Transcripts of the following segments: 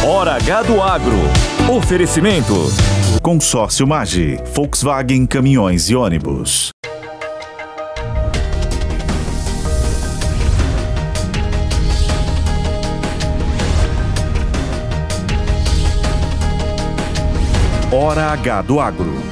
Hora H do Agro. Oferecimento. Consórcio Magi, Volkswagen Caminhões e Ônibus. Hora H do Agro.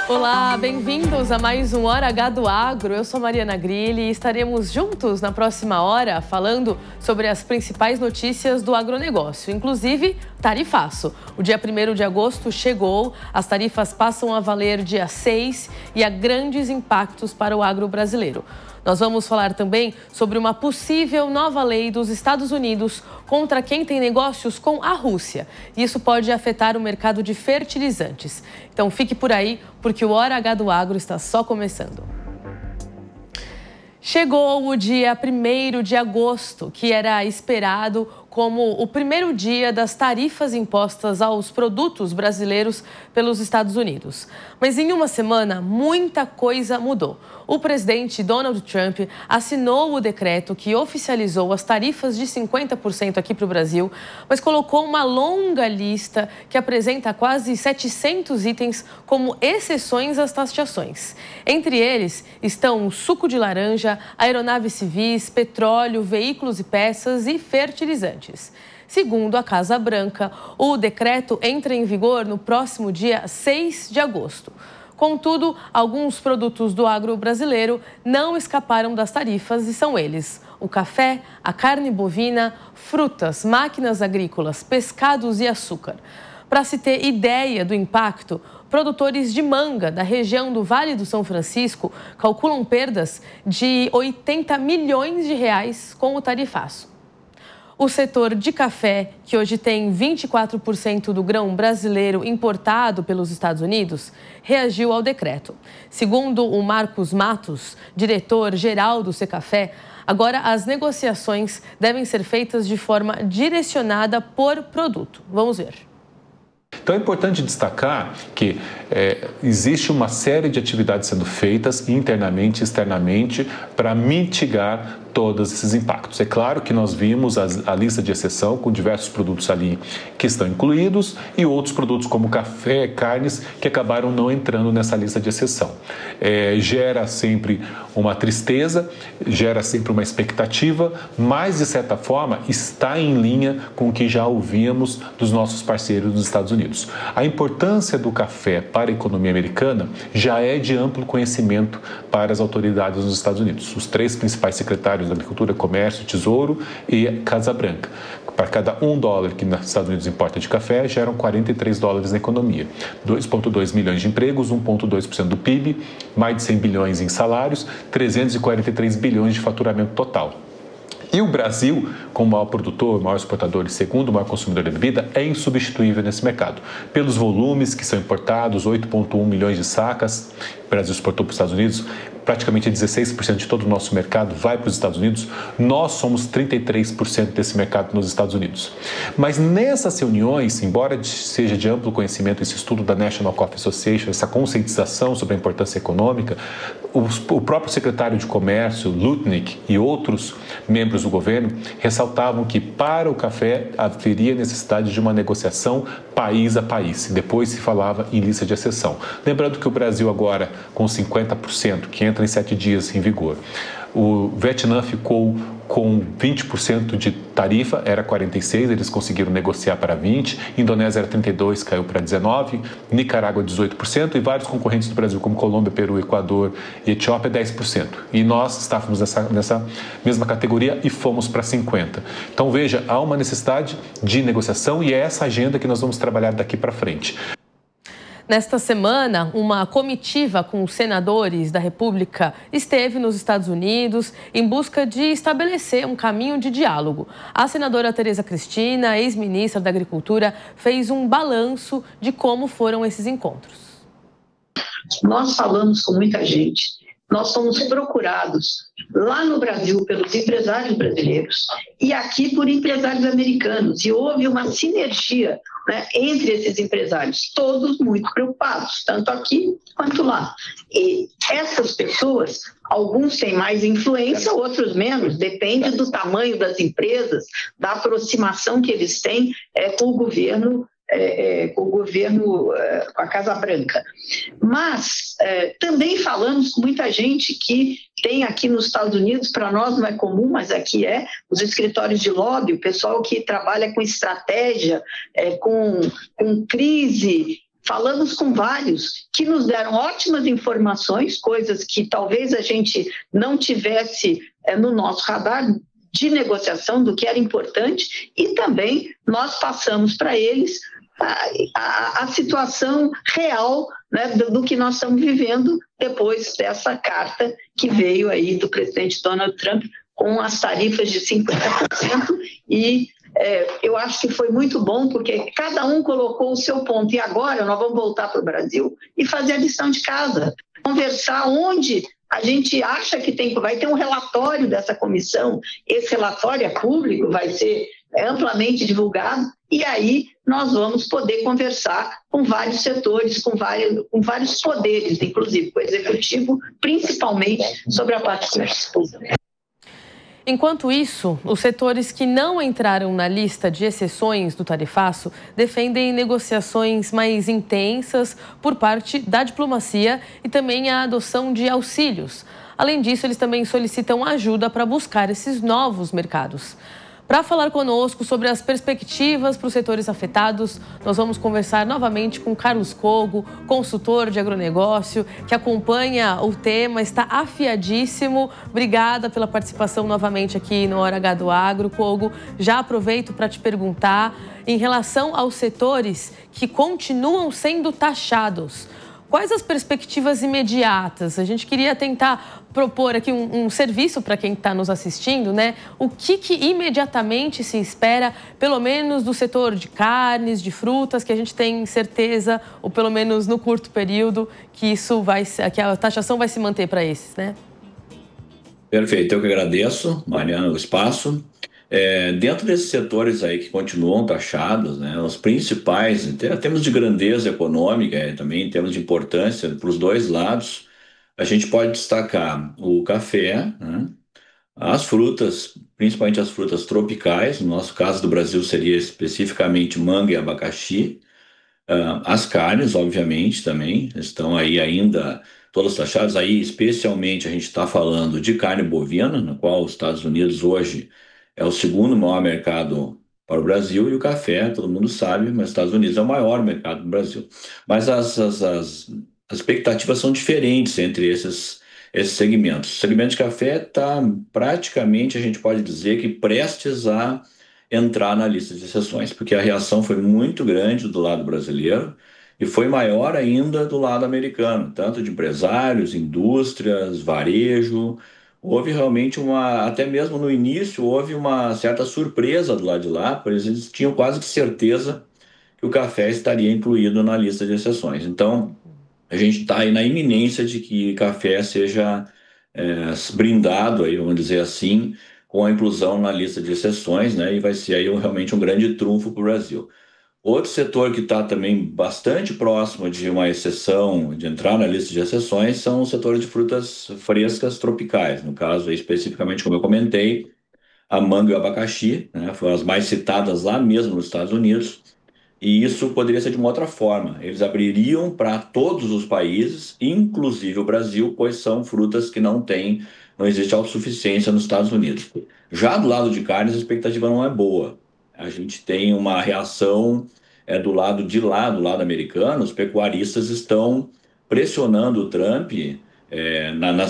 Olá, bem-vindos a mais um Hora H do Agro. Eu sou Mariana Grilli e estaremos juntos na próxima hora falando sobre as principais notícias do agronegócio, inclusive tarifaço. O dia 1º de agosto chegou, as tarifas passam a valer dia 6 e há grandes impactos para o agro brasileiro. Nós vamos falar também sobre uma possível nova lei dos Estados Unidos contra quem tem negócios com a Rússia. Isso pode afetar o mercado de fertilizantes. Então fique por aí, porque o Hora H do Agro está só começando. Chegou o dia 1º de agosto, que era esperado como o primeiro dia das tarifas impostas aos produtos brasileiros pelos Estados Unidos. Mas em uma semana, muita coisa mudou. O presidente Donald Trump assinou o decreto que oficializou as tarifas de 50% aqui para o Brasil, mas colocou uma longa lista que apresenta quase 700 itens como exceções às taxações. Entre eles estão suco de laranja, aeronaves civis, petróleo, veículos e peças e fertilizantes. Segundo a Casa Branca, o decreto entra em vigor no próximo dia 6 de agosto. Contudo, alguns produtos do agro brasileiro não escaparam das tarifas e são eles: o café, a carne bovina, frutas, máquinas agrícolas, pescados e açúcar. Para se ter ideia do impacto, produtores de manga da região do Vale do São Francisco calculam perdas de 80 milhões de reais com o tarifaço. O setor de café, que hoje tem 24% do grão brasileiro importado pelos Estados Unidos, reagiu ao decreto. Segundo o Marcos Matos, diretor-geral do Secafé, agora as negociações devem ser feitas de forma direcionada por produto. Vamos ver. Então é importante destacar que existe uma série de atividades sendo feitas internamente e externamente para mitigar todos esses impactos. É claro que nós vimos a lista de exceção com diversos produtos ali que estão incluídos e outros produtos como café, carnes, que acabaram não entrando nessa lista de exceção. Gera sempre uma tristeza, gera sempre uma expectativa, mas de certa forma está em linha com o que já ouvíamos dos nossos parceiros dos Estados Unidos. A importância do café para a economia americana já é de amplo conhecimento para as autoridades dos Estados Unidos. Os 3 principais secretários da Agricultura, Comércio, Tesouro e Casa Branca. Para cada $1 que nos Estados Unidos importa de café, geram $43 na economia. 2,2 milhões de empregos, 1,2% do PIB, mais de 100 bilhões em salários, 343 bilhões de faturamento total. E o Brasil, como maior produtor, maior exportador e segundo maior consumidor de bebida, é insubstituível nesse mercado. Pelos volumes que são importados, 8,1 milhões de sacas, o Brasil exportou para os Estados Unidos, praticamente 16% de todo o nosso mercado vai para os Estados Unidos, nós somos 33% desse mercado nos Estados Unidos. Mas nessas reuniões, embora seja de amplo conhecimento esse estudo da National Coffee Association, essa conscientização sobre a importância econômica, o próprio secretário de Comércio, Lutnick, e outros membros do governo ressaltavam que para o café haveria necessidade de uma negociação país a país. Depois se falava em lista de exceção. Lembrando que o Brasil agora, com 50%, que entra em 7 dias em vigor, o Vietnã ficou com 20% de tarifa, era 46%, eles conseguiram negociar para 20%, Indonésia era 32%, caiu para 19%, Nicarágua 18% e vários concorrentes do Brasil, como Colômbia, Peru, Equador e Etiópia, 10%. E nós estávamos nessa mesma categoria e fomos para 50%. Então veja, há uma necessidade de negociação e é essa agenda que nós vamos trabalhar daqui para frente. Nesta semana, uma comitiva com senadores da República esteve nos Estados Unidos em busca de estabelecer um caminho de diálogo. A senadora Tereza Cristina, ex-ministra da Agricultura, fez um balanço de como foram esses encontros. Nós falamos com muita gente, nós somos procurados lá no Brasil pelos empresários brasileiros e aqui por empresários americanos. E houve uma sinergia, né, entre esses empresários, todos muito preocupados, tanto aqui quanto lá. E essas pessoas, alguns têm mais influência, outros menos, depende do tamanho das empresas, da aproximação que eles têm com o governo, com a Casa Branca. Mas também falamos com muita gente que tem aqui nos Estados Unidos, para nós não é comum, mas aqui os escritórios de lobby, o pessoal que trabalha com estratégia, com crise. Falamos com vários que nos deram ótimas informações, coisas que talvez a gente não tivesse no nosso radar de negociação, do que era importante, e também nós passamos para eles a situação real, né, do que nós estamos vivendo depois dessa carta que veio aí do presidente Donald Trump com as tarifas de 50%, e eu acho que foi muito bom, porque cada um colocou o seu ponto, e agora nós vamos voltar para o Brasil e fazer a lição de casa, conversar onde a gente acha que vai ter um relatório dessa comissão, esse relatório é público, vai ser amplamente divulgado, e aí nós vamos poder conversar com vários setores, com vários poderes, inclusive com o executivo, principalmente sobre a parte pública. Enquanto isso, os setores que não entraram na lista de exceções do tarifaço defendem negociações mais intensas por parte da diplomacia e também a adoção de auxílios. Além disso, eles também solicitam ajuda para buscar esses novos mercados. Para falar conosco sobre as perspectivas para os setores afetados, nós vamos conversar novamente com Carlos Cogo, consultor de agronegócio, que acompanha o tema, está afiadíssimo. Obrigada pela participação novamente aqui no Hora H do Agro, Cogo. Já aproveito para te perguntar, em relação aos setores que continuam sendo taxados, quais as perspectivas imediatas? A gente queria tentar propor aqui um serviço para quem está nos assistindo, né? O que imediatamente se espera, pelo menos do setor de carnes, de frutas, que a gente tem certeza, ou pelo menos no curto período, que a taxação vai se manter para esses, né? Perfeito, eu que agradeço, Mariana, o espaço. Dentro desses setores aí que continuam taxados, né, os principais, em termos de grandeza econômica, também em termos de importância para os dois lados, a gente pode destacar o café, né, as frutas, principalmente as frutas tropicais, no nosso caso do Brasil seria especificamente manga e abacaxi, as carnes, obviamente, também estão aí ainda todas taxadas, aí especialmente a gente está falando de carne bovina, na qual os Estados Unidos hoje é o segundo maior mercado para o Brasil, e o café, todo mundo sabe, mas os Estados Unidos é o maior mercado do Brasil. Mas as expectativas são diferentes entre esses segmentos. O segmento de café está praticamente, a gente pode dizer, que prestes a entrar na lista de exceções, porque a reação foi muito grande do lado brasileiro e foi maior ainda do lado americano, tanto de empresários, indústrias, varejo. Houve realmente até mesmo no início, houve uma certa surpresa do lado de lá, pois eles tinham quase que certeza que o café estaria incluído na lista de exceções. Então, a gente está aí na iminência de que café seja brindado, aí, vamos dizer assim, com a inclusão na lista de exceções, né? E vai ser aí realmente um grande trunfo para o Brasil. Outro setor que está também bastante próximo de uma exceção, de entrar na lista de exceções, são os setores de frutas frescas tropicais. No caso, especificamente, como eu comentei, a manga e o abacaxi, né, foram as mais citadas lá mesmo nos Estados Unidos, e isso poderia ser de uma outra forma. Eles abririam para todos os países, inclusive o Brasil, pois são frutas que não existe autossuficiência nos Estados Unidos. Já do lado de carnes, a expectativa não é boa. A gente tem uma reação do lado de lá, do lado americano, os pecuaristas estão pressionando o Trump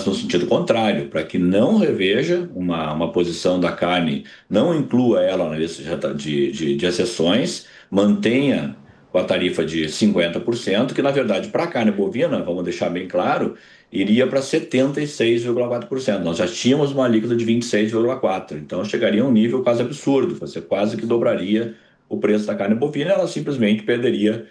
no sentido contrário, para que não reveja uma posição da carne, não inclua ela na lista de exceções, mantenha com a tarifa de 50%, que na verdade para a carne bovina, vamos deixar bem claro, iria para 76,4%. Nós já tínhamos uma alíquota de 26,4%, então chegaria a um nível quase absurdo, você quase que dobraria o preço da carne bovina, ela simplesmente perderia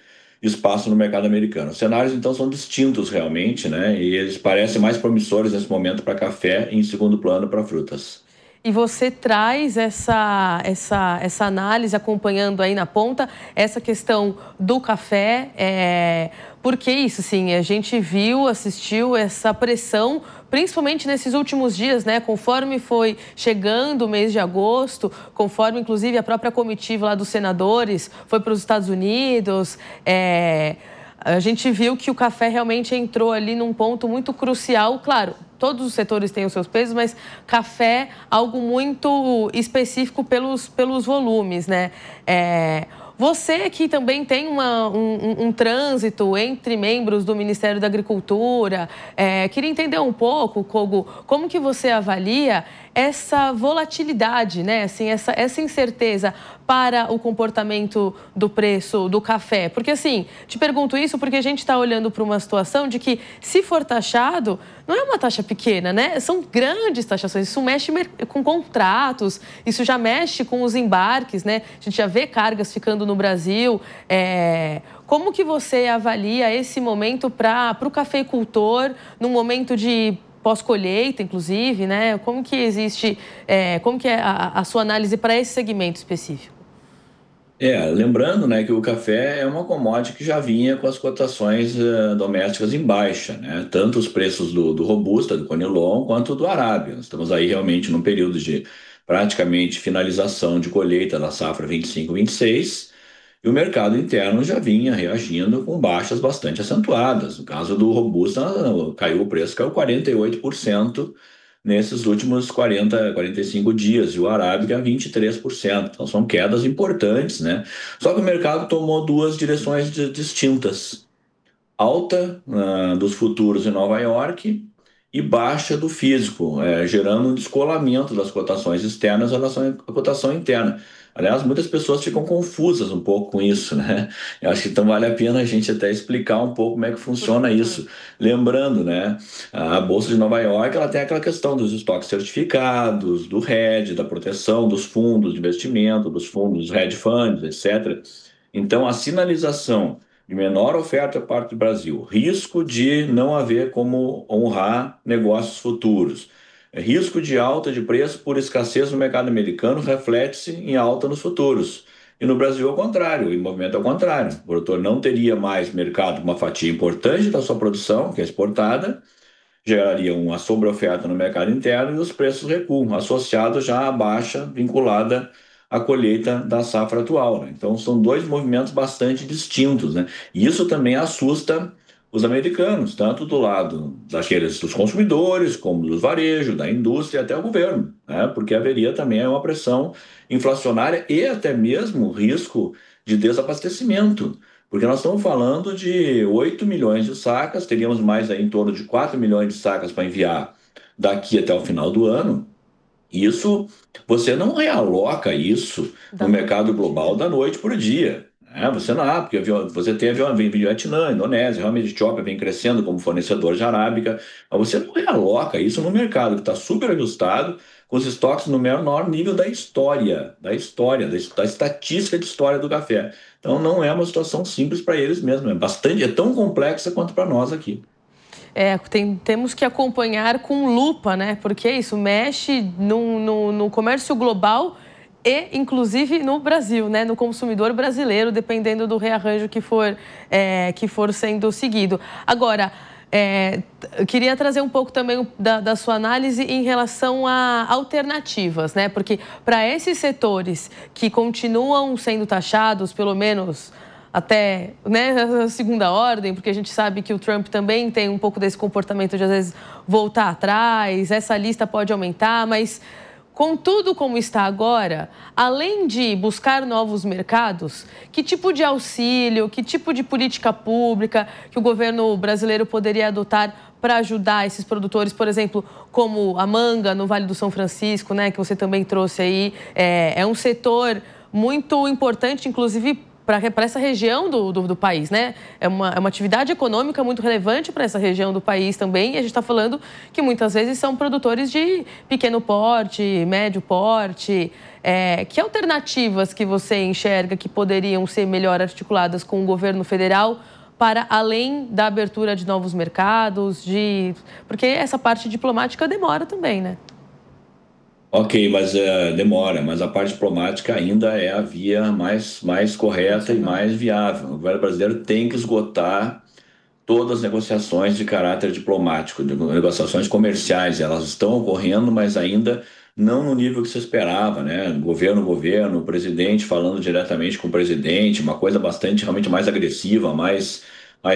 espaço no mercado americano. Os cenários, então, são distintos realmente, né? E eles parecem mais promissores nesse momento para café e, em segundo plano, para frutas. E você traz essa análise, acompanhando aí na ponta, essa questão do café, porque isso, sim, a gente assistiu essa pressão, principalmente nesses últimos dias, né? Conforme foi chegando o mês de agosto, conforme, inclusive, a própria comitiva lá dos senadores foi para os Estados Unidos, a gente viu que o café realmente entrou ali num ponto muito crucial. Claro, todos os setores têm os seus pesos, mas café, algo muito específico pelos volumes, né? Você que também tem um trânsito entre membros do Ministério da Agricultura, queria entender um pouco, Kogo, como que você avalia essa volatilidade, né? Assim, essa incerteza para o comportamento do preço do café? Porque, assim, te pergunto isso porque a gente está olhando para uma situação de que, se for taxado, não é uma taxa pequena, né? São grandes taxações, isso mexe com contratos, isso já mexe com os embarques, né? A gente já vê cargas ficando no Brasil. Como que você avalia esse momento para o cafeicultor, num momento de pós-colheita, inclusive, né? Como que existe, como que é a sua análise para esse segmento específico? Lembrando, né, que o café é uma commodity que já vinha com as cotações domésticas em baixa, né? Tanto os preços do Robusta, do Conilon, quanto do Arábia. Nós estamos aí realmente num período de praticamente finalização de colheita da safra 25-26, e o mercado interno já vinha reagindo com baixas bastante acentuadas. No caso do Robusta, o preço caiu 48% nesses últimos 45 dias, e o Arábica 23%. Então são quedas importantes, né? Só que o mercado tomou duas direções distintas. Alta dos futuros em Nova York e baixa do físico, gerando um descolamento das cotações externas em relação à cotação interna. Aliás, muitas pessoas ficam confusas um pouco com isso, né? Eu acho que então vale a pena a gente até explicar um pouco como é que funciona isso. Lembrando, né? A Bolsa de Nova York, ela tem aquela questão dos estoques certificados, do hedge, da proteção dos fundos de investimento, dos fundos, dos hedge funds, etc. Então, a sinalização de menor oferta por parte do Brasil, risco de não haver como honrar negócios futuros, risco de alta de preço por escassez no mercado americano reflete-se em alta nos futuros. E no Brasil, ao contrário, o movimento é o contrário. O produtor não teria mais mercado, uma fatia importante da sua produção, que é exportada, geraria uma sobreoferta no mercado interno e os preços recuam, associados já à baixa vinculada à colheita da safra atual, né? Então, são dois movimentos bastante distintos, né? E isso também assusta os americanos, tanto do lado dos consumidores, como dos varejos, da indústria, até o governo, né? Porque haveria também uma pressão inflacionária e até mesmo risco de desabastecimento, porque nós estamos falando de 8 milhões de sacas, teríamos mais aí em torno de 4 milhões de sacas para enviar daqui até o final do ano. Isso, você não realoca isso no mercado global da noite para o dia. Você não, porque você tem Vietnã, Indonésia, realmente a Etiópia vem crescendo como fornecedor de arábica, mas você não realoca isso no mercado que está super ajustado, com os estoques no menor nível da estatística de história do café. Então não é uma situação simples para eles mesmo, é tão complexa quanto para nós aqui. Temos que acompanhar com lupa, né? Porque isso mexe no comércio global e, inclusive, no Brasil, né? No consumidor brasileiro, dependendo do rearranjo que for sendo seguido. Agora, eu queria trazer um pouco também da sua análise em relação a alternativas, né? Porque para esses setores que continuam sendo taxados, pelo menos até, né, a segunda ordem, porque a gente sabe que o Trump também tem um pouco desse comportamento de, às vezes, voltar atrás, essa lista pode aumentar, mas com tudo como está agora, além de buscar novos mercados, que tipo de auxílio, que tipo de política pública que o governo brasileiro poderia adotar para ajudar esses produtores, por exemplo, como a manga no Vale do São Francisco, né, que você também trouxe aí, é um setor muito importante, inclusive, para essa região do país, né? É uma atividade econômica muito relevante para essa região do país também. E a gente está falando que muitas vezes são produtores de pequeno porte, médio porte. Que alternativas que você enxerga que poderiam ser melhor articuladas com o governo federal para além da abertura de novos mercados, porque essa parte diplomática demora também, né? Ok, mas demora, mas a parte diplomática ainda é a via mais correta e mais viável. O governo brasileiro tem que esgotar todas as negociações de caráter diplomático, negociações comerciais. Elas estão ocorrendo, mas ainda não no nível que se esperava, né? Governo, o presidente falando diretamente com o presidente, uma coisa realmente mais agressiva, mais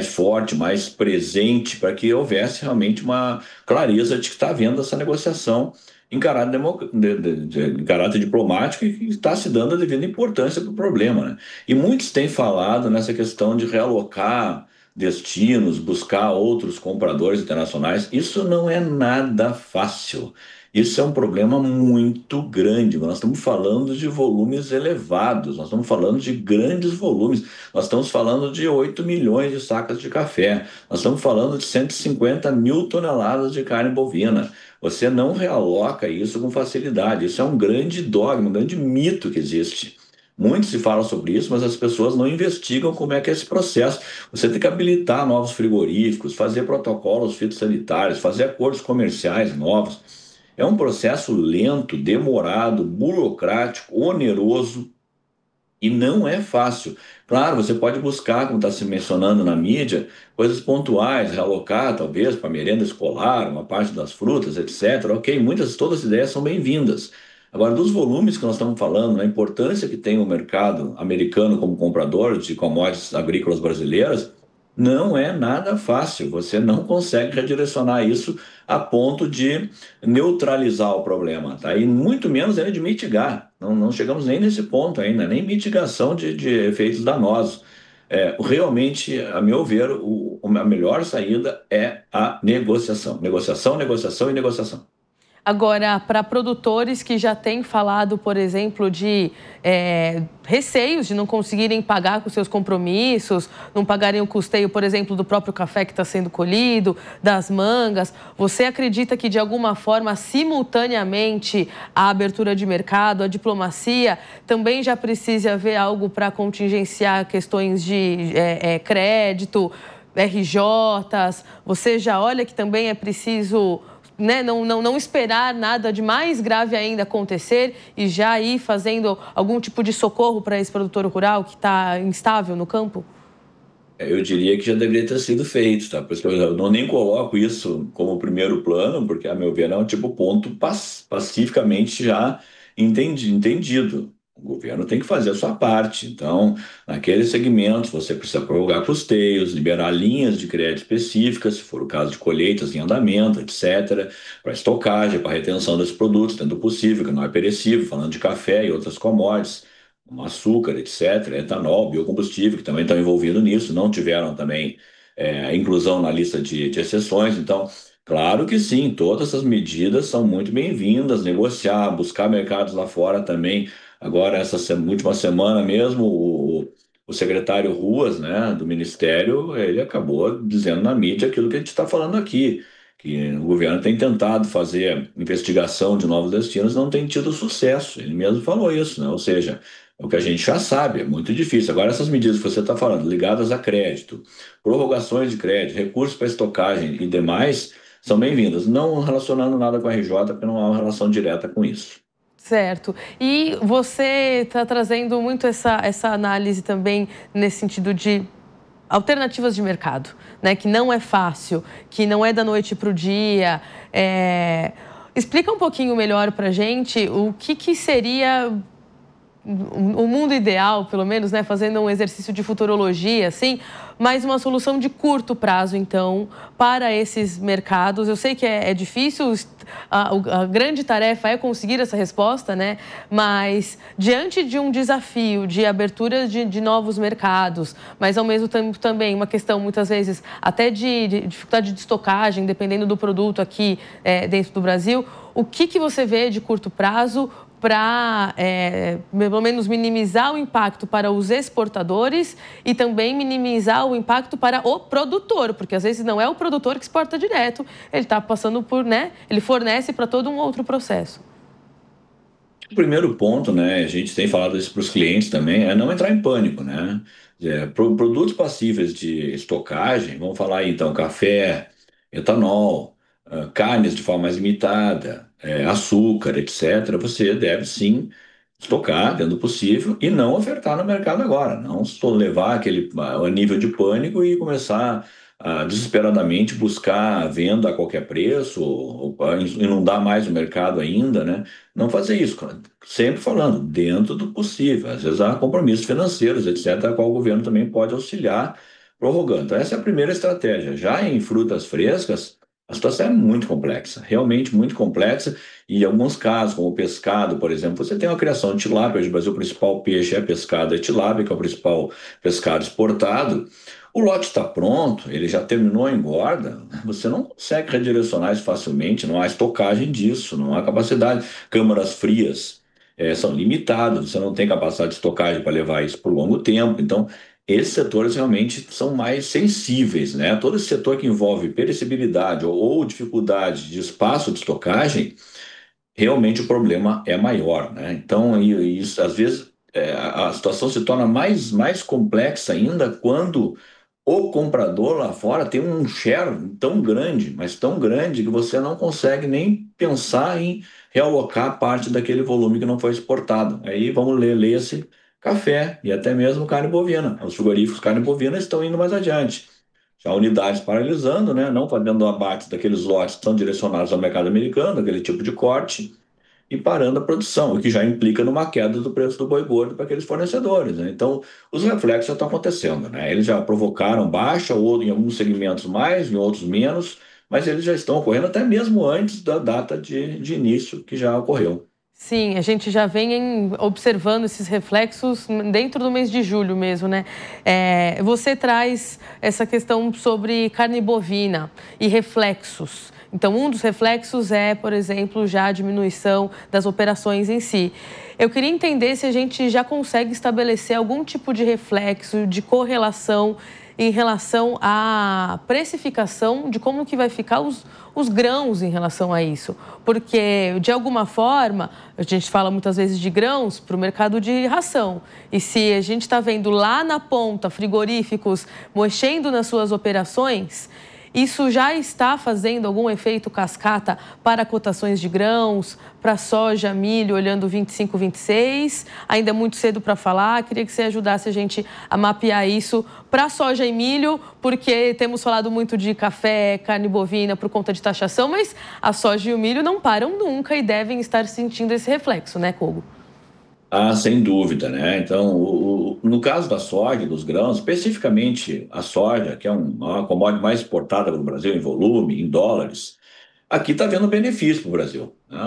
forte, mais presente, para que houvesse realmente uma clareza de que está havendo essa negociação em caráter, em caráter diplomático e que está se dando a devida importância para o problema, né? E muitos têm falado nessa questão de realocar destinos, buscar outros compradores internacionais. Isso não é nada fácil. Isso é um problema muito grande. Nós estamos falando de volumes elevados, nós estamos falando de grandes volumes, nós estamos falando de 8 milhões de sacas de café, nós estamos falando de 150 mil toneladas de carne bovina. Você não realoca isso com facilidade. Isso é um grande dogma, um grande mito que existe. Muito se fala sobre isso, mas as pessoas não investigam como é que é esse processo. Você tem que habilitar novos frigoríficos, fazer protocolos fitossanitários, fazer acordos comerciais novos. É um processo lento, demorado, burocrático, oneroso e não é fácil. Claro, você pode buscar, como está se mencionando na mídia, coisas pontuais, realocar talvez para merenda escolar, uma parte das frutas, etc. Ok, todas as ideias são bem-vindas. Agora, dos volumes que nós estamos falando, a importância que tem o mercado americano como comprador de commodities agrícolas brasileiras, não é nada fácil. Você não consegue redirecionar isso a ponto de neutralizar o problema, tá? E muito menos ainda de mitigar. Não chegamos nem nesse ponto ainda, nem mitigação de efeitos danosos. Realmente, a meu ver, a melhor saída é a negociação. Negociação, negociação e negociação. Agora, para produtores que já têm falado, por exemplo, de receios de não conseguirem pagar com seus compromissos, não pagarem o custeio, por exemplo, do próprio café que está sendo colhido, das mangas, você acredita que, de alguma forma, simultaneamente, a abertura de mercado, a diplomacia, também já precisa haver algo para contingenciar questões de crédito, RJs? Você já olha que também é preciso... Né? Não esperar nada de mais grave ainda acontecer e já ir fazendo algum tipo de socorro para esse produtor rural que está instável no campo? Eu diria que já deveria ter sido feito, tá? Por isso que eu nem coloco isso como primeiro plano, porque, a meu ver, é um tipo ponto pacificamente já entendido. O governo tem que fazer a sua parte. Então, naqueles segmentos, você precisa prorrogar custeios, liberar linhas de crédito específicas, se for o caso de colheitas em andamento, etc., para estocagem, para retenção desses produtos, dentro do possível, que não é perecível, falando de café e outras commodities, como açúcar, etc., etanol, biocombustível, que também estão envolvidos nisso, não tiveram também inclusão na lista de exceções. Então, claro que sim, todas essas medidas são muito bem-vindas, negociar, buscar mercados lá fora também. Agora, essa última semana mesmo, o secretário Ruas, né, do Ministério, ele acabou dizendo na mídia aquilo que a gente está falando aqui, que o governo tem tentado fazer investigação de novos destinos, não tem tido sucesso. Ele mesmo falou isso, né? Ou seja, é o que a gente já sabe, é muito difícil. Agora, essas medidas que você está falando, ligadas a crédito, prorrogações de crédito, recursos para estocagem e demais, são bem-vindas. Não relacionando nada com a RJ, porque não há uma relação direta com isso. Certo. E você está trazendo muito essa análise também nesse sentido de alternativas de mercado, né? Que não é fácil, que não é da noite para o dia. Explica um pouquinho melhor para a gente o que seria o mundo ideal, pelo menos, né? Fazendo um exercício de futurologia, assim, mas uma solução de curto prazo, então, para esses mercados. Eu sei que é difícil, a grande tarefa é conseguir essa resposta, né? Mas, diante de um desafio de abertura de novos mercados, mas, ao mesmo tempo, também uma questão, muitas vezes, até de dificuldade de estocagem, dependendo do produto aqui dentro do Brasil, o que você vê de curto prazo para, pelo menos, minimizar o impacto para os exportadores e também minimizar o impacto para o produtor, porque às vezes não é o produtor que exporta direto, ele está passando por, ele fornece para todo um outro processo. O primeiro ponto, né, a gente tem falado isso para os clientes também, é não entrar em pânico, né? Produtos passíveis de estocagem, vamos falar aí, então, café, etanol, carnes de forma mais limitada, açúcar, etc. Você deve sim estocar dentro do possível e não ofertar no mercado agora, não só levar aquele a nível de pânico e começar a desesperadamente buscar a venda a qualquer preço ou inundar mais o mercado ainda, né? Não fazer isso, cara. Sempre falando dentro do possível. Às vezes há compromissos financeiros, etc., a qual o governo também pode auxiliar prorrogando. Então, essa é a primeira estratégia. Já em frutas frescas, a situação é muito complexa, realmente muito complexa, e em alguns casos, como o pescado, por exemplo, você tem uma criação de tilápia. Hoje no Brasil o principal peixe é pescado, é tilápia, que é o principal pescado exportado. O lote está pronto, ele já terminou a engorda, você não consegue redirecionar isso facilmente, não há estocagem disso, não há capacidade. Câmaras frias são limitadas, você não tem capacidade de estocagem para levar isso por longo tempo, então esses setores realmente são mais sensíveis, né? Todo esse setor que envolve perecibilidade ou dificuldade de espaço de estocagem, realmente o problema é maior, né? Então, isso, às vezes, a situação se torna mais complexa ainda quando o comprador lá fora tem um share tão grande, mas tão grande, que você não consegue nem pensar em realocar parte daquele volume que não foi exportado. Aí vamos leia-se café e até mesmo carne bovina. Os frigoríficos carne bovina estão indo mais adiante. Já unidades paralisando, né? Não fazendo abate daqueles lotes que são direcionados ao mercado americano, aquele tipo de corte, e parando a produção, o que já implica numa queda do preço do boi gordo para aqueles fornecedores, né? Então, os reflexos já estão acontecendo, né? Eles já provocaram baixa, ou em alguns segmentos mais, em outros menos, mas eles já estão ocorrendo até mesmo antes da data de início que já ocorreu. Sim, a gente já vem observando esses reflexos dentro do mês de julho mesmo, né? Você traz essa questão sobre carne bovina e reflexos. Então, um dos reflexos é, por exemplo, já a diminuição das operações em si. Eu queria entender se a gente já consegue estabelecer algum tipo de reflexo, de correlação em relação à precificação de como que vai ficar os grãos em relação a isso. Porque, de alguma forma, a gente fala muitas vezes de grãos para o mercado de ração. E se a gente está vendo lá na ponta frigoríficos mexendo nas suas operações, isso já está fazendo algum efeito cascata para cotações de grãos, para soja, milho, olhando 25, 26? Ainda é muito cedo para falar. Queria que você ajudasse a gente a mapear isso para soja e milho, porque temos falado muito de café, carne bovina por conta de taxação, mas a soja e o milho não param nunca e devem estar sentindo esse reflexo, né, Kogo? Ah, sem dúvida, né? Então, no caso da soja, dos grãos, especificamente a soja, que é uma commodity mais exportada para o Brasil em volume, em dólares, aqui está havendo benefício para o Brasil, né?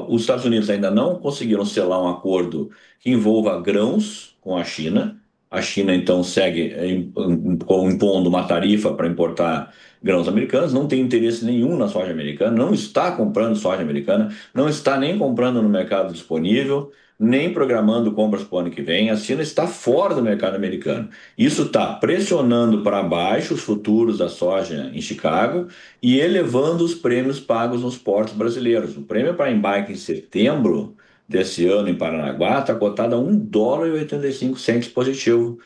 Os Estados Unidos ainda não conseguiram selar um acordo que envolva grãos com a China. A China, então, segue impondo uma tarifa para importar grãos americanos, não tem interesse nenhum na soja americana, não está comprando soja americana, não está nem comprando no mercado disponível, nem programando compras para o ano que vem. A China está fora do mercado americano. Isso está pressionando para baixo os futuros da soja em Chicago e elevando os prêmios pagos nos portos brasileiros. O prêmio para embarque em setembro desse ano em Paranaguá está cotado a $1,85 positivo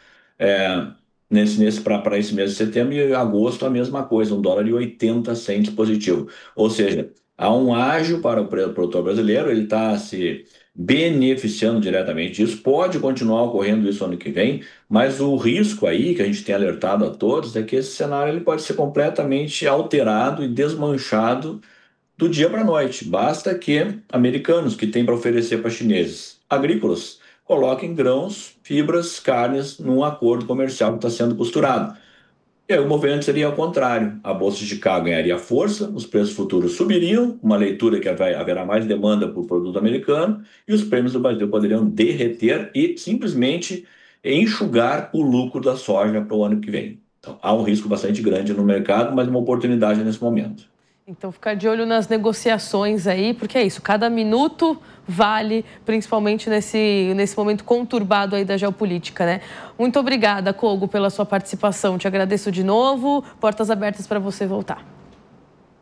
para esse mês de setembro, e agosto a mesma coisa, $1,80 positivo. Ou seja, há um ágio para o produtor brasileiro, ele está se beneficiando diretamente disso. Pode continuar ocorrendo isso ano que vem, mas o risco aí, que a gente tem alertado a todos, é que esse cenário ele pode ser completamente alterado e desmanchado do dia para a noite. Basta que americanos que têm para oferecer para chineses agrícolas coloquem grãos, fibras, carnes num acordo comercial que está sendo costurado. E aí o movimento seria ao contrário. A Bolsa de Chicago ganharia força, os preços futuros subiriam, uma leitura que haverá mais demanda por produto americano, e os prêmios do Brasil poderiam derreter e simplesmente enxugar o lucro da soja para o ano que vem. Então, há um risco bastante grande no mercado, mas uma oportunidade nesse momento. Então, ficar de olho nas negociações aí, porque é isso, cada minuto vale, principalmente nesse momento conturbado aí da geopolítica, né? Muito obrigada, Kogo, pela sua participação. Te agradeço de novo. Portas abertas para você voltar.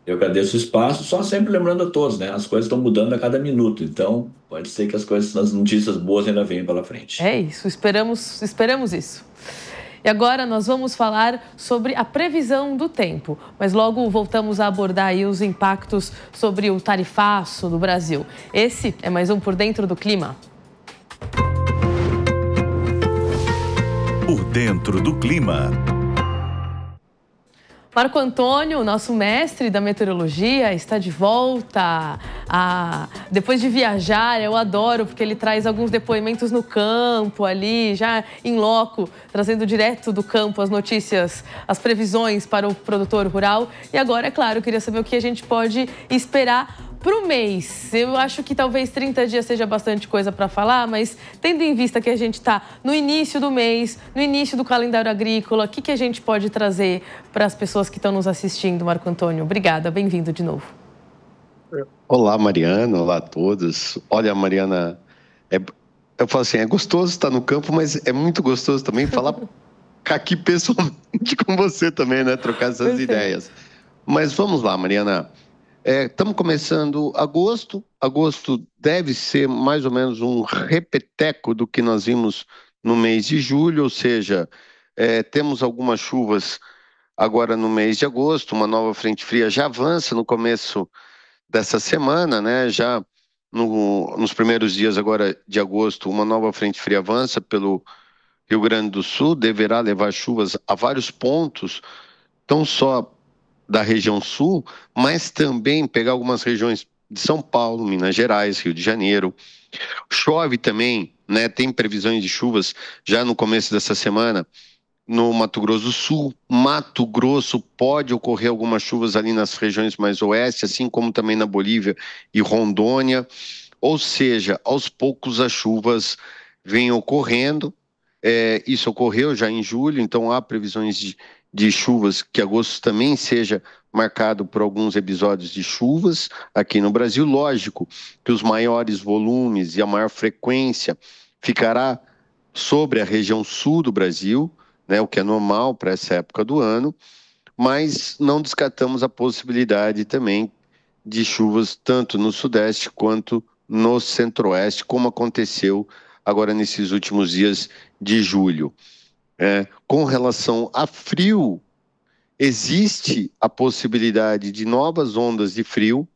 Eu agradeço o espaço, só sempre lembrando a todos, né? As coisas estão mudando a cada minuto, então pode ser que as notícias boas ainda venham pela frente. É isso, esperamos isso. E agora nós vamos falar sobre a previsão do tempo, mas logo voltamos a abordar aí os impactos sobre o tarifaço no Brasil. Esse é mais um Por Dentro do Clima. Por Dentro do Clima. Marco Antônio, nosso mestre da meteorologia, está de volta. Depois de viajar, eu adoro, porque ele traz alguns depoimentos no campo ali, já em loco, trazendo direto do campo as notícias, as previsões para o produtor rural. E agora, é claro, eu queria saber o que a gente pode esperar para o mês. Eu acho que talvez 30 dias seja bastante coisa para falar, mas tendo em vista que a gente está no início do mês, no início do calendário agrícola, o que a gente pode trazer para as pessoas que estão nos assistindo, Marco Antônio? Obrigada, bem-vindo de novo. Olá, Mariana, olá a todos. Olha, Mariana, eu falo assim, é gostoso estar no campo, mas é muito gostoso também falar aqui pessoalmente com você também, né? Trocar essas ideias. Mas vamos lá, Mariana. Estamos começando agosto. Agosto deve ser mais ou menos um repeteco do que nós vimos no mês de julho, ou seja, temos algumas chuvas agora no mês de agosto, uma nova frente fria já avança no começo dessa semana, né? Já nos primeiros dias agora de agosto, uma nova frente fria avança pelo Rio Grande do Sul, deverá levar chuvas a vários pontos, não só da região sul, mas também pegar algumas regiões de São Paulo, Minas Gerais, Rio de Janeiro. Chove também, né? Tem previsões de chuvas já no começo dessa semana no Mato Grosso do Sul. Mato Grosso pode ocorrer algumas chuvas ali nas regiões mais oeste, assim como também na Bolívia e Rondônia. Ou seja, aos poucos as chuvas vêm ocorrendo. Isso ocorreu já em julho, então há previsões de chuvas, que agosto também seja marcado por alguns episódios de chuvas aqui no Brasil. Lógico que os maiores volumes e a maior frequência ficará sobre a região sul do Brasil, né, o que é normal para essa época do ano, mas não descartamos a possibilidade também de chuvas tanto no sudeste quanto no centro-oeste, como aconteceu agora nesses últimos dias de julho. Com relação a frio, existe a possibilidade de novas ondas de frio,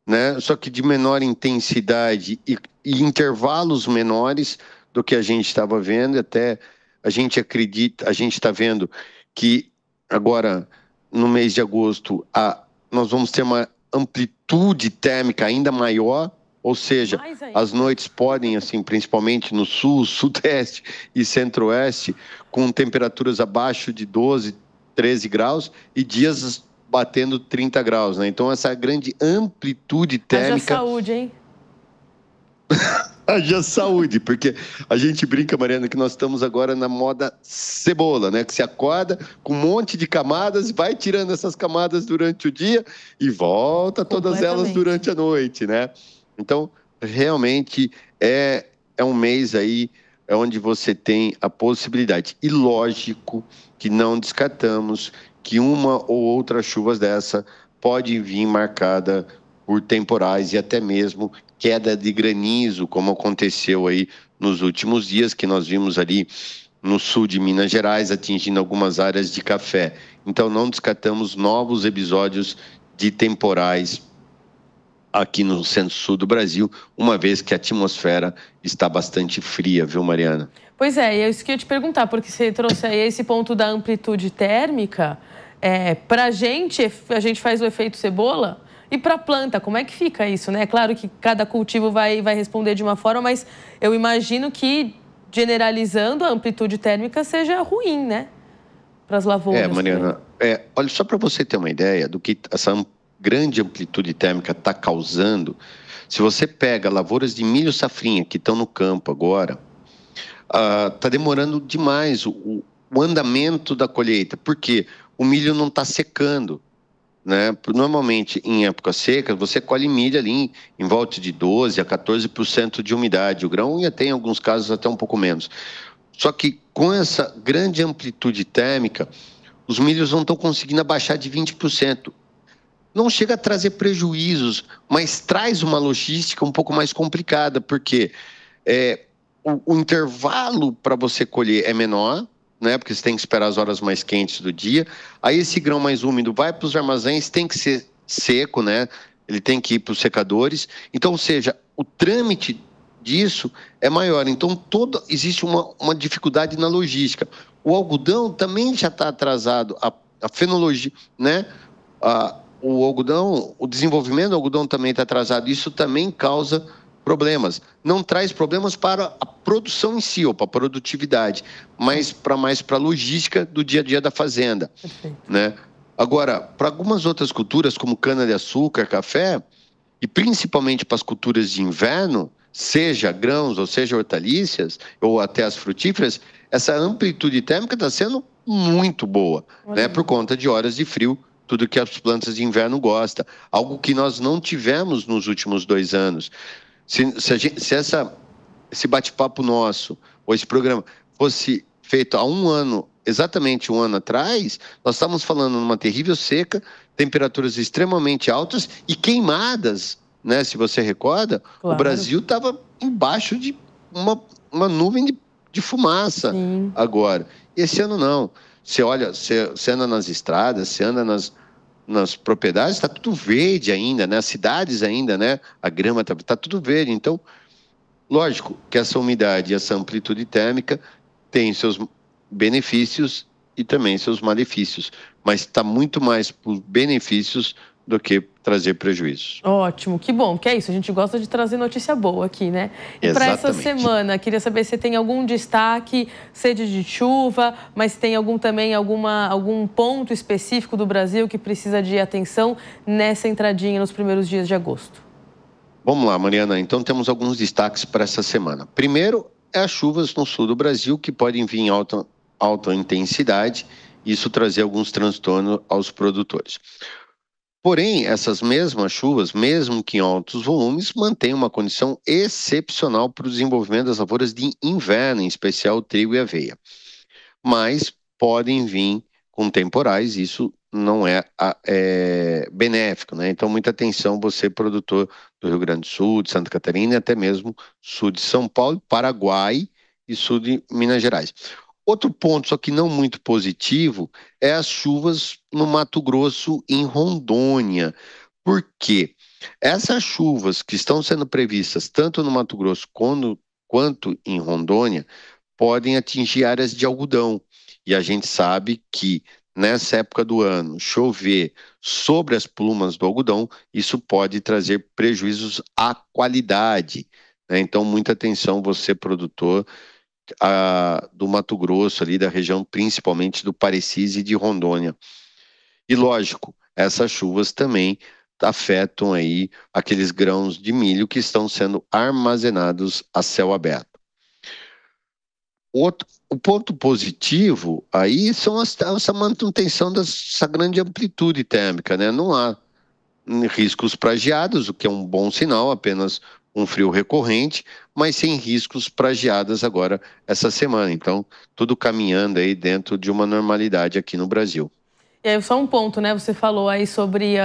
né? Só que de menor intensidade e intervalos menores do que a gente estava vendo. Até a gente está vendo que agora, no mês de agosto, nós vamos ter uma amplitude térmica ainda maior. Ou seja, as noites podem, assim, principalmente no sul, sudeste e centro-oeste, com temperaturas abaixo de 12, 13 graus e dias batendo 30 graus, né? Então, essa grande amplitude térmica... Haja saúde, hein? Haja saúde, porque a gente brinca, Mariana, que nós estamos agora na moda cebola, né? Que se acorda com um monte de camadas, vai tirando essas camadas durante o dia e volta todas elas durante a noite, né? Então, realmente é um mês aí onde você tem a possibilidade. E lógico que não descartamos que uma ou outra chuva dessa pode vir marcada por temporais e até mesmo queda de granizo, como aconteceu aí nos últimos dias, que nós vimos ali no sul de Minas Gerais, atingindo algumas áreas de café. Então, não descartamos novos episódios de temporais aqui no centro-sul do Brasil, uma vez que a atmosfera está bastante fria, viu, Mariana? Pois é isso que eu ia te perguntar, porque você trouxe aí esse ponto da amplitude térmica. Para a gente faz o efeito cebola, e para a planta, como é que fica isso, né? Claro que cada cultivo vai responder de uma forma, mas eu imagino que, generalizando, a amplitude térmica seja ruim, né? Para as lavouras. Mariana, olha, só para você ter uma ideia do que essa grande amplitude térmica está causando, se você pega lavouras de milho safrinha que estão no campo agora, está demorando demais o andamento da colheita, porque o milho não está secando, né? Normalmente, em época seca, você colhe milho ali em volta de 12% a 14% de umidade. O grão ia ter, em alguns casos, até um pouco menos. Só que com essa grande amplitude térmica, os milhos não estão conseguindo abaixar de 20%. Não chega a trazer prejuízos, mas traz uma logística um pouco mais complicada, porque o intervalo para você colher é menor, né? Porque você tem que esperar as horas mais quentes do dia. Aí esse grão mais úmido vai para os armazéns, tem que ser seco, né? Ele tem que ir para os secadores. Então, ou seja, o trâmite disso é maior. Então, existe uma dificuldade na logística. O algodão também já está atrasado. A fenologia, né? O algodão, o desenvolvimento do algodão também está atrasado. Isso também causa problemas. Não traz problemas para a produção em si, ou para a produtividade, mas mais para a logística do dia a dia da fazenda. Né? Agora, para algumas outras culturas, como cana-de-açúcar, café, e principalmente para as culturas de inverno, seja grãos ou seja hortaliças, ou até as frutíferas, essa amplitude térmica está sendo muito boa, né? Por conta de horas de frio, tudo que as plantas de inverno gostam. Algo que nós não tivemos nos últimos 2 anos. Se esse bate-papo nosso, ou esse programa, fosse feito há exatamente um ano atrás, nós estávamos falando numa terrível seca, temperaturas extremamente altas e queimadas, né? Se você recorda, claro. O Brasil estava embaixo de uma nuvem de fumaça. Sim. Agora. Esse ano não. Você olha, você anda nas estradas, você anda nas propriedades, está tudo verde ainda, né? As cidades ainda, né? A grama está tudo verde. Então, lógico que essa umidade e essa amplitude térmica tem seus benefícios e também seus malefícios, mas está muito mais por benefícios do que trazer prejuízos. Ótimo, que bom, que é isso, a gente gosta de trazer notícia boa aqui, né? E para essa semana, queria saber se tem algum destaque, seja de chuva, mas tem algum ponto específico do Brasil que precisa de atenção nessa entradinha nos primeiros dias de agosto. Vamos lá, Mariana, então temos alguns destaques para essa semana. Primeiro, as chuvas no sul do Brasil, que podem vir em alta intensidade, isso trazer alguns transtornos aos produtores. Porém, essas mesmas chuvas, mesmo que em altos volumes, mantêm uma condição excepcional para o desenvolvimento das lavouras de inverno, em especial o trigo e a aveia. Mas podem vir com temporais, isso não é benéfico, né? Então, muita atenção você, produtor do Rio Grande do Sul, de Santa Catarina e até mesmo sul de São Paulo, Paraguai e sul de Minas Gerais. Outro ponto, só que não muito positivo, é as chuvas no Mato Grosso e em Rondônia. Por quê? Essas chuvas que estão sendo previstas tanto no Mato Grosso quanto em Rondônia podem atingir áreas de algodão. E a gente sabe que nessa época do ano, chover sobre as plumas do algodão, isso pode trazer prejuízos à qualidade, né? Então, muita atenção você, produtor, do Mato Grosso, ali da região principalmente do Parecis e de Rondônia. E lógico, essas chuvas também afetam aí aqueles grãos de milho que estão sendo armazenados a céu aberto. O ponto positivo aí são essa manutenção dessa grande amplitude térmica, né? Não há riscos para geadas, o que é um bom sinal, apenas um frio recorrente, mas sem riscos para geadas agora essa semana. Então, tudo caminhando aí dentro de uma normalidade aqui no Brasil. E aí, só um ponto, né? Você falou aí sobre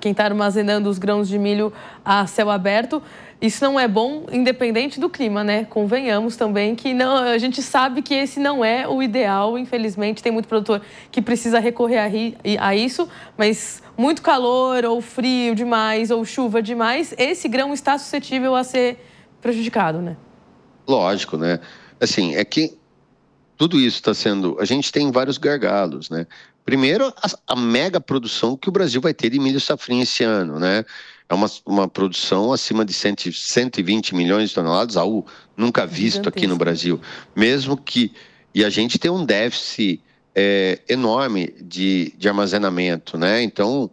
quem está armazenando os grãos de milho a céu aberto. Isso não é bom, independente do clima, né? Convenhamos também que não, a gente sabe que esse não é o ideal. Infelizmente, tem muito produtor que precisa recorrer a isso, mas muito calor, ou frio demais, ou chuva demais, esse grão está suscetível a ser prejudicado, né? Lógico, né? Assim, é que tudo isso está sendo... A gente tem vários gargalos, né? Primeiro, a mega produção que o Brasil vai ter de milho safrinha esse ano, né? É uma produção acima de 120 milhões de toneladas, algo nunca visto aqui no Brasil. Mesmo que... E a gente tem um déficit enorme de armazenamento, né? Então,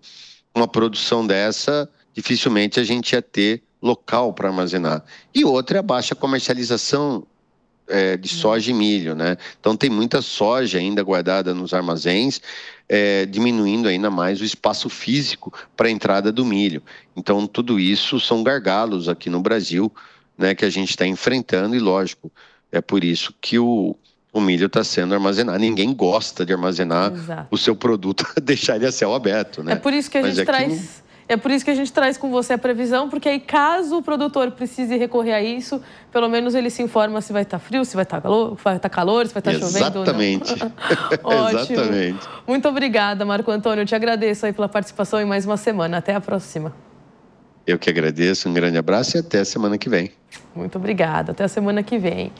uma produção dessa, dificilmente a gente ia ter local para armazenar. E outra é a baixa comercialização de soja e milho, né? Então tem muita soja ainda guardada nos armazéns, diminuindo ainda mais o espaço físico para a entrada do milho. Então tudo isso são gargalos aqui no Brasil, né, que a gente está enfrentando, e lógico, é por isso que o milho está sendo armazenado. Ninguém gosta de armazenar o seu produto, deixar ele a céu aberto, né? É por isso que a gente traz... É por isso que a gente traz com você a previsão, porque aí caso o produtor precise recorrer a isso, pelo menos ele se informa se vai estar frio, se vai estar calor, se vai estar chovendo ou não. Exatamente. Ótimo. Exatamente. Muito obrigada, Marco Antônio. Eu te agradeço aí pela participação em mais uma semana. Até a próxima. Eu que agradeço, um grande abraço e até a semana que vem. Muito obrigada, até a semana que vem.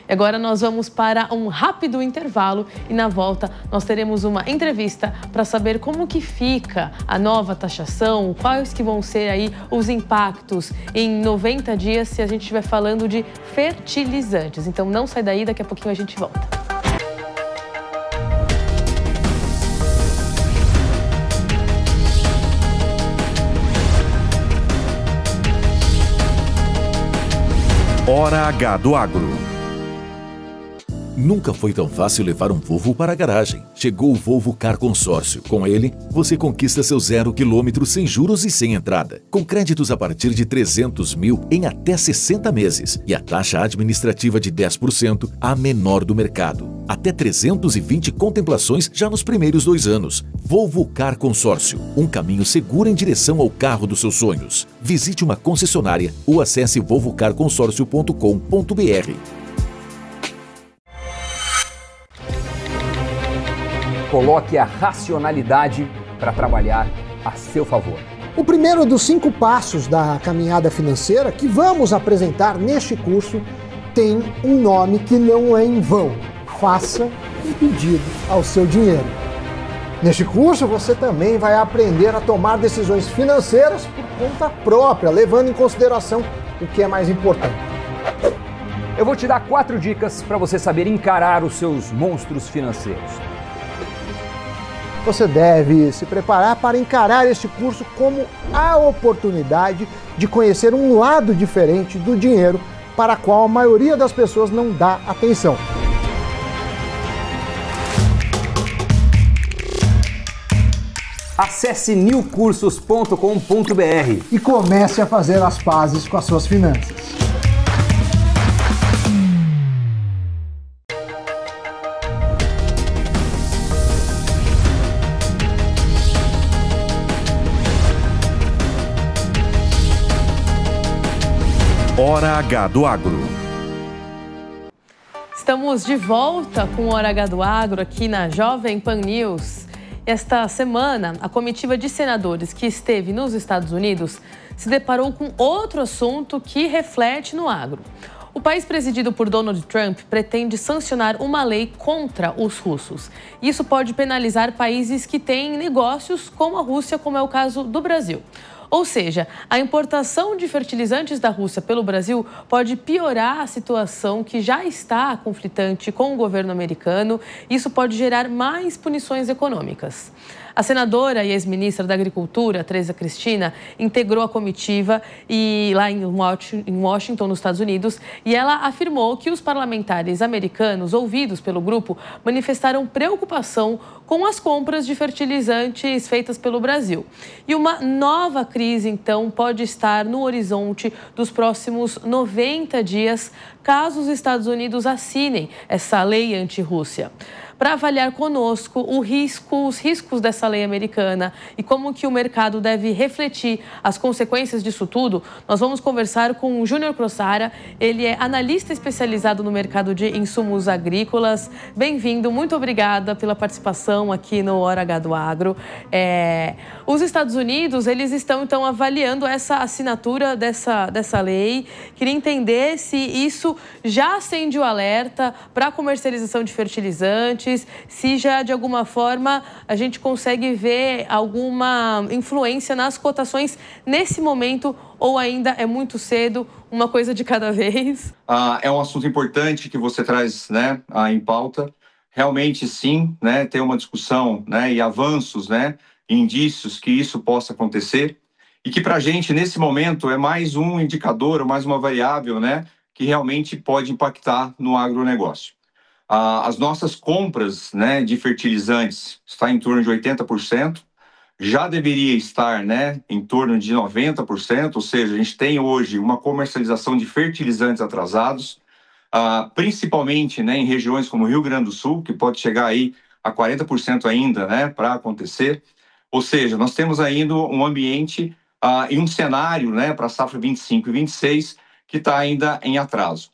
E agora nós vamos para um rápido intervalo e na volta nós teremos uma entrevista para saber como que fica a nova taxação, quais que vão ser aí os impactos em 90 dias se a gente estiver falando de fertilizantes. Então não sai daí, daqui a pouquinho a gente volta. Hora H do Agro. Nunca foi tão fácil levar um Volvo para a garagem. Chegou o Volvo Car Consórcio. Com ele, você conquista seu 0 km sem juros e sem entrada. Com créditos a partir de 300 mil em até 60 meses. E a taxa administrativa de 10%, a menor do mercado. Até 320 contemplações já nos primeiros 2 anos. Volvo Car Consórcio. Um caminho seguro em direção ao carro dos seus sonhos. Visite uma concessionária ou acesse volvocarconsórcio.com.br. Coloque a racionalidade para trabalhar a seu favor. O primeiro dos 5 passos da caminhada financeira que vamos apresentar neste curso tem um nome que não é em vão. Faça um pedido ao seu dinheiro. Neste curso você também vai aprender a tomar decisões financeiras por conta própria, levando em consideração o que é mais importante. Eu vou te dar 4 dicas para você saber encarar os seus monstros financeiros. Você deve se preparar para encarar este curso como a oportunidade de conhecer um lado diferente do dinheiro para o qual a maioria das pessoas não dá atenção. Acesse newcursos.com.br e comece a fazer as pazes com as suas finanças. Hora H do Agro. Estamos de volta com o Hora H do Agro aqui na Jovem Pan News. Esta semana, a comitiva de senadores que esteve nos Estados Unidos se deparou com outro assunto que reflete no agro. O país presidido por Donald Trump pretende sancionar uma lei contra os russos. Isso pode penalizar países que têm negócios com a Rússia, como é o caso do Brasil. Ou seja, a importação de fertilizantes da Rússia pelo Brasil pode piorar a situação que já está conflitante com o governo americano. Isso pode gerar mais punições econômicas. A senadora e ex-ministra da Agricultura, Tereza Cristina, integrou a comitiva lá em Washington, nos Estados Unidos, e ela afirmou que os parlamentares americanos ouvidos pelo grupo manifestaram preocupação com as compras de fertilizantes feitas pelo Brasil. E uma nova crise, então, pode estar no horizonte dos próximos 90 dias, caso os Estados Unidos assinem essa lei anti-Rússia. Para avaliar conosco os riscos dessa lei americana e como que o mercado deve refletir as consequências disso tudo, nós vamos conversar com o Júnior Crossara. Ele é analista especializado no mercado de insumos agrícolas. Bem-vindo, muito obrigada pela participação aqui no Hora H do Agro. Os Estados Unidos, eles estão então avaliando essa assinatura dessa lei. Queria entender se isso já acende o alerta para a comercialização de fertilizantes, se já de alguma forma a gente consegue ver alguma influência nas cotações nesse momento ou ainda é muito cedo, uma coisa de cada vez? É um assunto importante que você traz, né, em pauta. Realmente sim, né, tem uma discussão, né, e avanços, né, indícios que isso possa acontecer e que para a gente nesse momento é mais um indicador, mais uma variável, né, que realmente pode impactar no agronegócio. As nossas compras, né, de fertilizantes está em torno de 80%, já deveria estar, né, em torno de 90%, ou seja, a gente tem hoje uma comercialização de fertilizantes atrasados, principalmente, né, em regiões como Rio Grande do Sul, que pode chegar aí a 40% ainda, né, para acontecer. Ou seja, nós temos ainda um ambiente e um cenário, né, para a safra 25 e 26 que está ainda em atraso.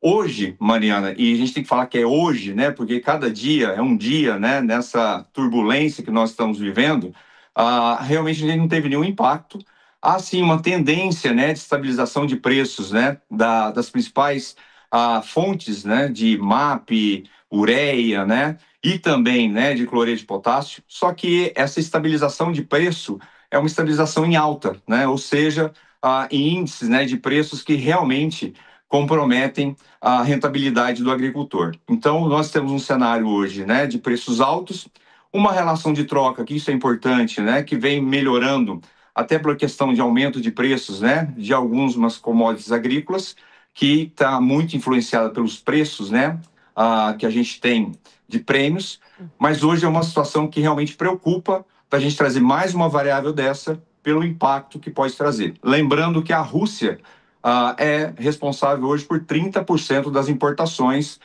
Hoje, Mariana, e a gente tem que falar que é hoje, né, porque cada dia é um dia, né, nessa turbulência que nós estamos vivendo, realmente a gente não teve nenhum impacto. Há sim uma tendência, né, de estabilização de preços, né, das principais fontes, né, de MAP, ureia, né, e também, né, de cloreto de potássio. Só que essa estabilização de preço é uma estabilização em alta, né, ou seja, em índices, né, de preços que realmente comprometem a rentabilidade do agricultor. Então, nós temos um cenário hoje, né, de preços altos, uma relação de troca, que isso é importante, né, que vem melhorando até pela questão de aumento de preços, né, de algumas commodities agrícolas, que está muito influenciada pelos preços, né, que a gente tem de prêmios, mas hoje é uma situação que realmente preocupa para a gente trazer mais uma variável dessa pelo impacto que pode trazer. Lembrando que a Rússia é responsável hoje por 30% das importações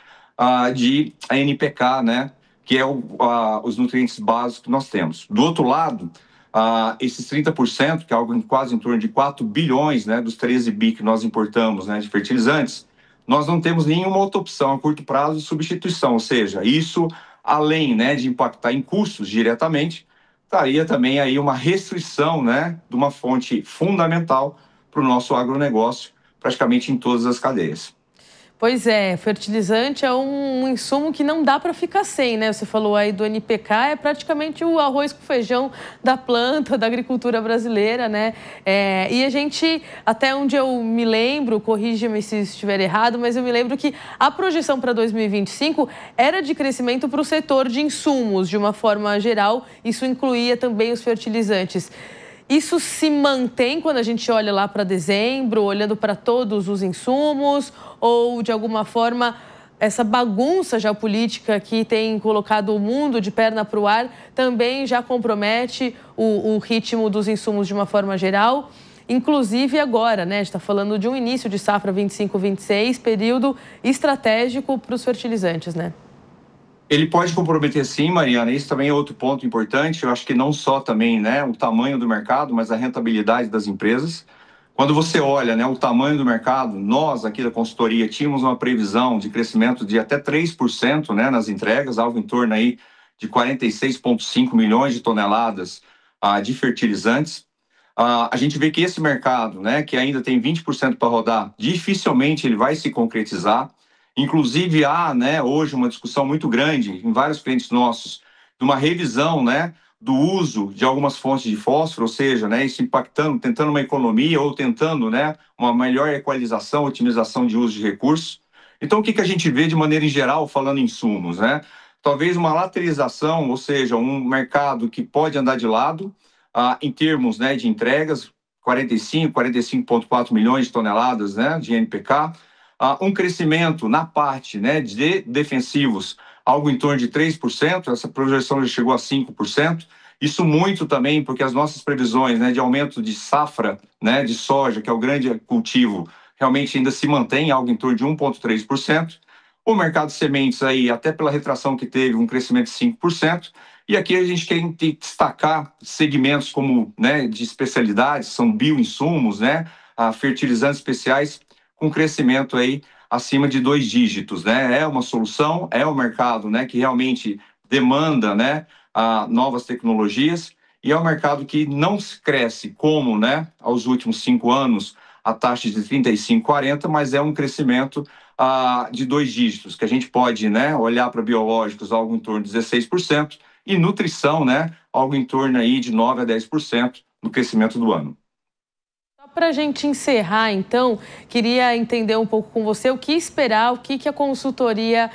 de NPK, né, que é os nutrientes básicos que nós temos. Do outro lado, esses 30%, que é algo quase em torno de 4 bilhões, né, dos 13 bi que nós importamos, né, de fertilizantes, nós não temos nenhuma outra opção a curto prazo de substituição, ou seja, isso, além, né, de impactar em custos diretamente, estaria também aí uma restrição, né, de uma fonte fundamental para o nosso agronegócio, praticamente em todas as cadeias. Pois é, fertilizante é um insumo que não dá para ficar sem, né? Você falou aí do NPK, é praticamente o arroz com feijão da planta, da agricultura brasileira, né? E a gente, até onde eu me lembro, corrija-me se estiver errado, mas eu me lembro que a projeção para 2025 era de crescimento para o setor de insumos, de uma forma geral, isso incluía também os fertilizantes. Isso se mantém quando a gente olha lá para dezembro, olhando para todos os insumos, ou de alguma forma essa bagunça geopolítica que tem colocado o mundo de perna para o ar também já compromete o ritmo dos insumos de uma forma geral? Inclusive agora, né? A gente está falando de um início de safra 25-26, período estratégico para os fertilizantes, né? Ele pode comprometer sim, Mariana, isso também é outro ponto importante. Eu acho que não só também, né, o tamanho do mercado, mas a rentabilidade das empresas. Quando você olha, né, o tamanho do mercado, nós aqui da consultoria tínhamos uma previsão de crescimento de até 3%, né, nas entregas, algo em torno aí de 46,5 milhões de toneladas de fertilizantes. A gente vê que esse mercado, né, que ainda tem 20% para rodar, dificilmente ele vai se concretizar. Inclusive, há, né, hoje uma discussão muito grande em vários clientes nossos de uma revisão, né, do uso de algumas fontes de fósforo, ou seja, né, isso impactando, tentando uma economia ou tentando, né, uma melhor equalização, otimização de uso de recursos. Então, o que a gente vê de maneira em geral, falando em insumos, né? Talvez uma lateralização, ou seja, um mercado que pode andar de lado em termos, né, de entregas, 45,4 milhões de toneladas, né, de NPK, um crescimento na parte, né, de defensivos, algo em torno de 3%, essa projeção já chegou a 5%, isso muito também porque as nossas previsões, né, de aumento de safra, né, de soja, que é o grande cultivo, realmente ainda se mantém, algo em torno de 1,3%, o mercado de sementes aí, até pela retração que teve, um crescimento de 5%, e aqui a gente quer destacar segmentos como, né, de especialidades, são bioinsumos, né, fertilizantes especiais, com crescimento aí acima de 2 dígitos, né? É uma solução, é um mercado, né, que realmente demanda, né, novas tecnologias e é um mercado que não cresce como, né, aos últimos 5 anos a taxa de 35, 40, mas é um crescimento de 2 dígitos, que a gente pode, né, olhar para biológicos algo em torno de 16% e nutrição, né, algo em torno aí de 9 a 10% no crescimento do ano. Para a gente encerrar, então, queria entender um pouco com você o que esperar, o que a consultoria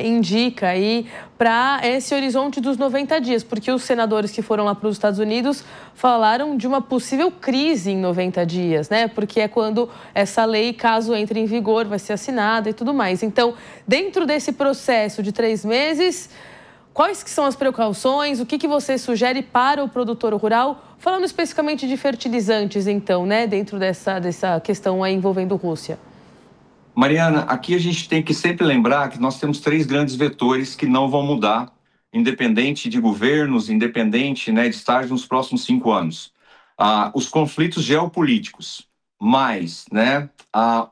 indica aí para esse horizonte dos 90 dias, porque os senadores que foram lá para os Estados Unidos falaram de uma possível crise em 90 dias, né? Porque é quando essa lei, caso entre em vigor, vai ser assinada e tudo mais. Então, dentro desse processo de 3 meses, quais que são as precauções? O que você sugere para o produtor rural? Falando especificamente de fertilizantes, então, né? Dentro dessa questão aí envolvendo Rússia. Mariana, aqui a gente tem que sempre lembrar que nós temos 3 grandes vetores que não vão mudar, independente de governos, independente, né, de estágio nos próximos 5 anos. Os conflitos geopolíticos, mais, né,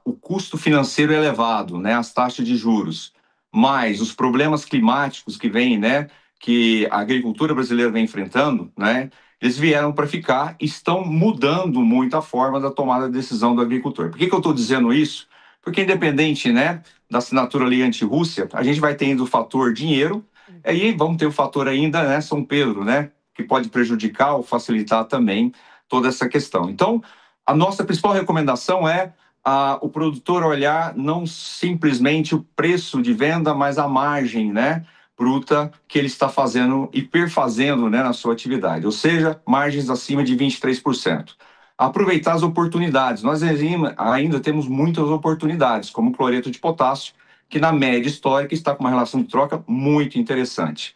o custo financeiro elevado, né, as taxas de juros, mais os problemas climáticos que vêm, né, que a agricultura brasileira vem enfrentando, né, eles vieram para ficar e estão mudando muito a forma da tomada de decisão do agricultor. Por que eu estou dizendo isso? Porque independente, né, da assinatura ali anti-Rússia, a gente vai tendo o fator dinheiro, e aí vamos ter o fator ainda, né, São Pedro, né, que pode prejudicar ou facilitar também toda essa questão. Então, a nossa principal recomendação é o produtor olhar não simplesmente o preço de venda, mas a margem, né, bruta que ele está fazendo e perfazendo, né, na sua atividade, ou seja, margens acima de 23%. Aproveitar as oportunidades. Nós ainda temos muitas oportunidades, como o cloreto de potássio, que na média histórica está com uma relação de troca muito interessante.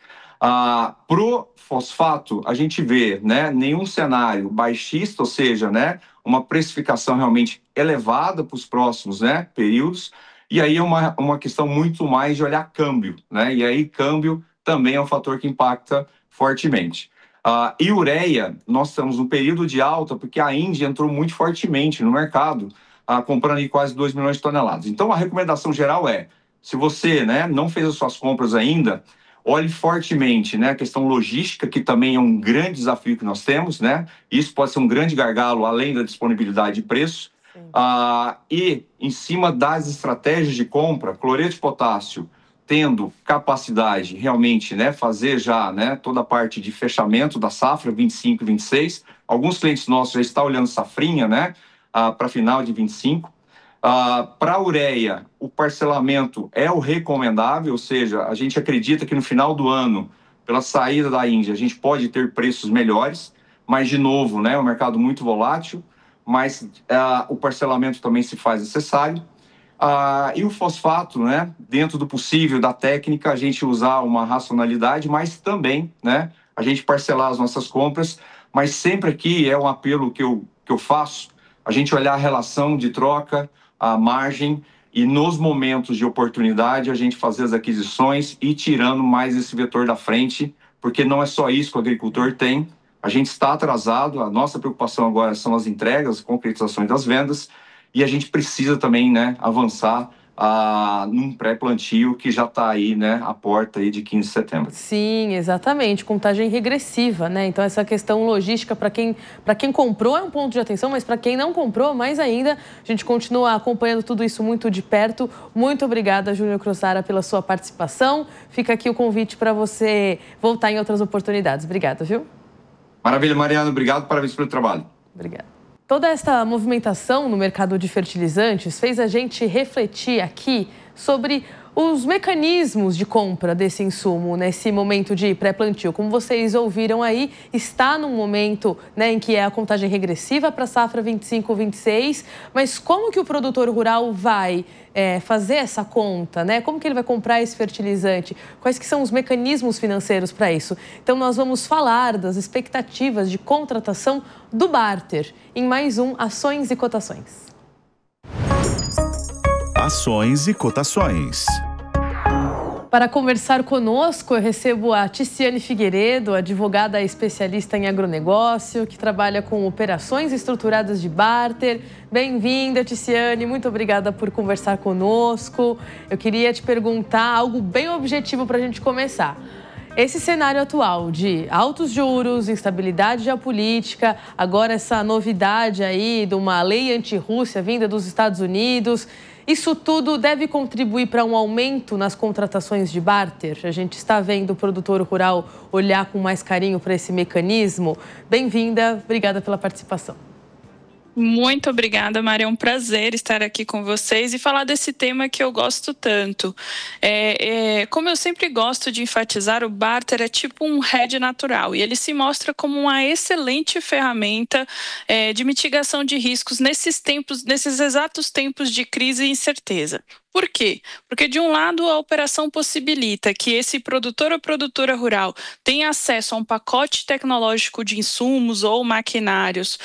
Pro fosfato, a gente vê, né, nenhum cenário baixista, ou seja, né, uma precificação realmente elevada para os próximos, né, períodos, e aí é uma questão muito mais de olhar câmbio, né, e aí câmbio também é um fator que impacta fortemente. E ureia, nós estamos num período de alta porque a Índia entrou muito fortemente no mercado, comprando aí quase 2 milhões de toneladas. Então, a recomendação geral é, se você, né, não fez as suas compras ainda, olhe fortemente, né, a questão logística, que também é um grande desafio que nós temos, né? Isso pode ser um grande gargalo, além da disponibilidade de preço. E, em cima das estratégias de compra, cloreto de potássio, tendo capacidade realmente, né, fazer já, né, toda a parte de fechamento da safra 25 e 26. Alguns clientes nossos já estão olhando safrinha, né, para final de 25. Para a ureia, o parcelamento é o recomendável, ou seja, a gente acredita que no final do ano, pela saída da Índia, a gente pode ter preços melhores, mas, de novo, né, é um mercado muito volátil, mas o parcelamento também se faz necessário. E o fosfato, né, dentro do possível da técnica, a gente usar uma racionalidade, mas também, né, a gente parcelar as nossas compras, mas sempre aqui é um apelo que eu faço, a gente olhar a relação de troca, a margem, e nos momentos de oportunidade a gente fazer as aquisições e tirando mais esse vetor da frente, porque não é só isso que o agricultor tem, a gente está atrasado, a nossa preocupação agora são as entregas, as concretizações das vendas, e a gente precisa também, né, avançar num pré-plantio que já está aí, né, à porta aí de 15 de setembro. Sim, exatamente, contagem regressiva, né? Então essa questão logística para quem comprou é um ponto de atenção, mas para quem não comprou, mais ainda, a gente continua acompanhando tudo isso muito de perto. Muito obrigada, Júnior Crossara, pela sua participação. Fica aqui o convite para você voltar em outras oportunidades. Obrigada, viu? Maravilha, Mariana. Obrigado, parabéns pelo trabalho. Obrigada. Toda esta movimentação no mercado de fertilizantes fez a gente refletir aqui sobre os mecanismos de compra desse insumo nesse momento de pré-plantio. Como vocês ouviram aí, está num momento, né, em que é a contagem regressiva para a safra 25-26, mas como que o produtor rural vai fazer essa conta, né? Como que ele vai comprar esse fertilizante? Quais que são os mecanismos financeiros para isso? Então nós vamos falar das expectativas de contratação do barter em mais um Ações e Cotações. Ações e cotações. Para conversar conosco, eu recebo a Ticiane Figueiredo, advogada especialista em agronegócio, que trabalha com operações estruturadas de barter. Bem-vinda, Ticiane, muito obrigada por conversar conosco. Eu queria te perguntar algo bem objetivo para a gente começar. Esse cenário atual de altos juros, instabilidade geopolítica, agora essa novidade aí de uma lei anti-Rússia vinda dos Estados Unidos, isso tudo deve contribuir para um aumento nas contratações de barter? A gente está vendo o produtor rural olhar com mais carinho para esse mecanismo. Bem-vinda, obrigada pela participação. Muito obrigada, Maria. É um prazer estar aqui com vocês e falar desse tema que eu gosto tanto. Como eu sempre gosto de enfatizar, o barter é tipo um hedge natural e ele se mostra como uma excelente ferramenta de mitigação de riscos nesses exatos tempos de crise e incerteza. Por quê? Porque, de um lado, a operação possibilita que esse produtor ou produtora rural tenha acesso a um pacote tecnológico de insumos ou maquinários,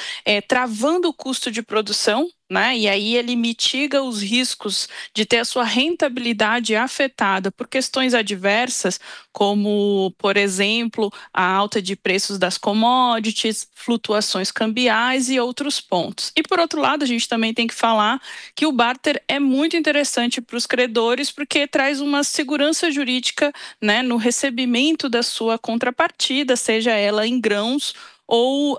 travando o custo de produção, né? E aí ele mitiga os riscos de ter a sua rentabilidade afetada por questões adversas, como, por exemplo, a alta de preços das commodities, flutuações cambiais e outros pontos. E, por outro lado, a gente também tem que falar que o barter é muito interessante para os credores, porque traz uma segurança jurídica, né, no recebimento da sua contrapartida, seja ela em grãos ou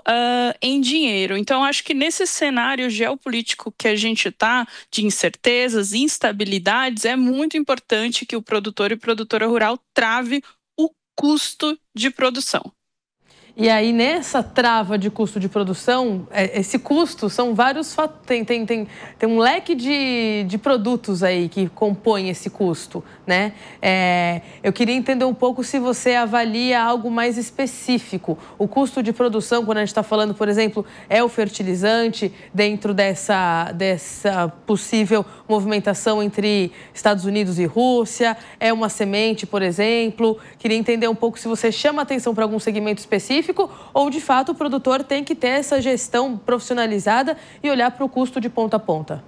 em dinheiro. Então, acho que nesse cenário geopolítico que a gente está, de incertezas, instabilidades, é muito importante que o produtor e produtora rural trave o custo de produção. E aí, nessa trava de custo de produção, esse custo são vários fatores, tem um leque de produtos aí que compõem esse custo, né? Eu queria entender um pouco se você avalia algo mais específico. O custo de produção, quando a gente está falando, por exemplo, é o fertilizante dentro dessa possível movimentação entre Estados Unidos e Rússia, é uma semente, por exemplo. Queria entender um pouco se você chama atenção para algum segmento específico ou, de fato, o produtor tem que ter essa gestão profissionalizada e olhar para o custo de ponta a ponta?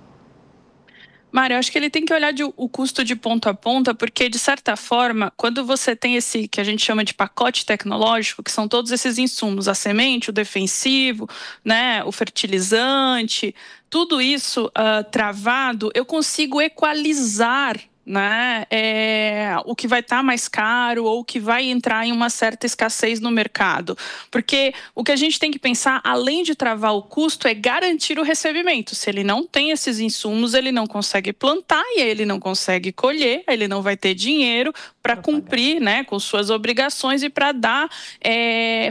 Mário, eu acho que ele tem que olhar o custo de ponta a ponta, porque, de certa forma, quando você tem esse que a gente chama de pacote tecnológico, que são todos esses insumos, a semente, o defensivo, né, o fertilizante, tudo isso travado, eu consigo equalizar, né, o que vai estar mais caro ou o que vai entrar em uma certa escassez no mercado. Porque o que a gente tem que pensar, além de travar o custo, é garantir o recebimento. Se ele não tem esses insumos, ele não consegue plantar e aí ele não consegue colher, ele não vai ter dinheiro para cumprir, né, com suas obrigações e para dar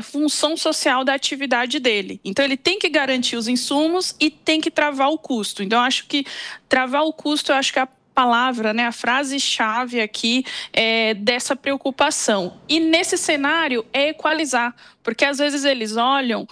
função social da atividade dele. Então, ele tem que garantir os insumos e tem que travar o custo. Então, eu acho que travar o custo, eu acho que palavra, né, a frase-chave aqui dessa preocupação. E nesse cenário é equalizar, porque às vezes eles olham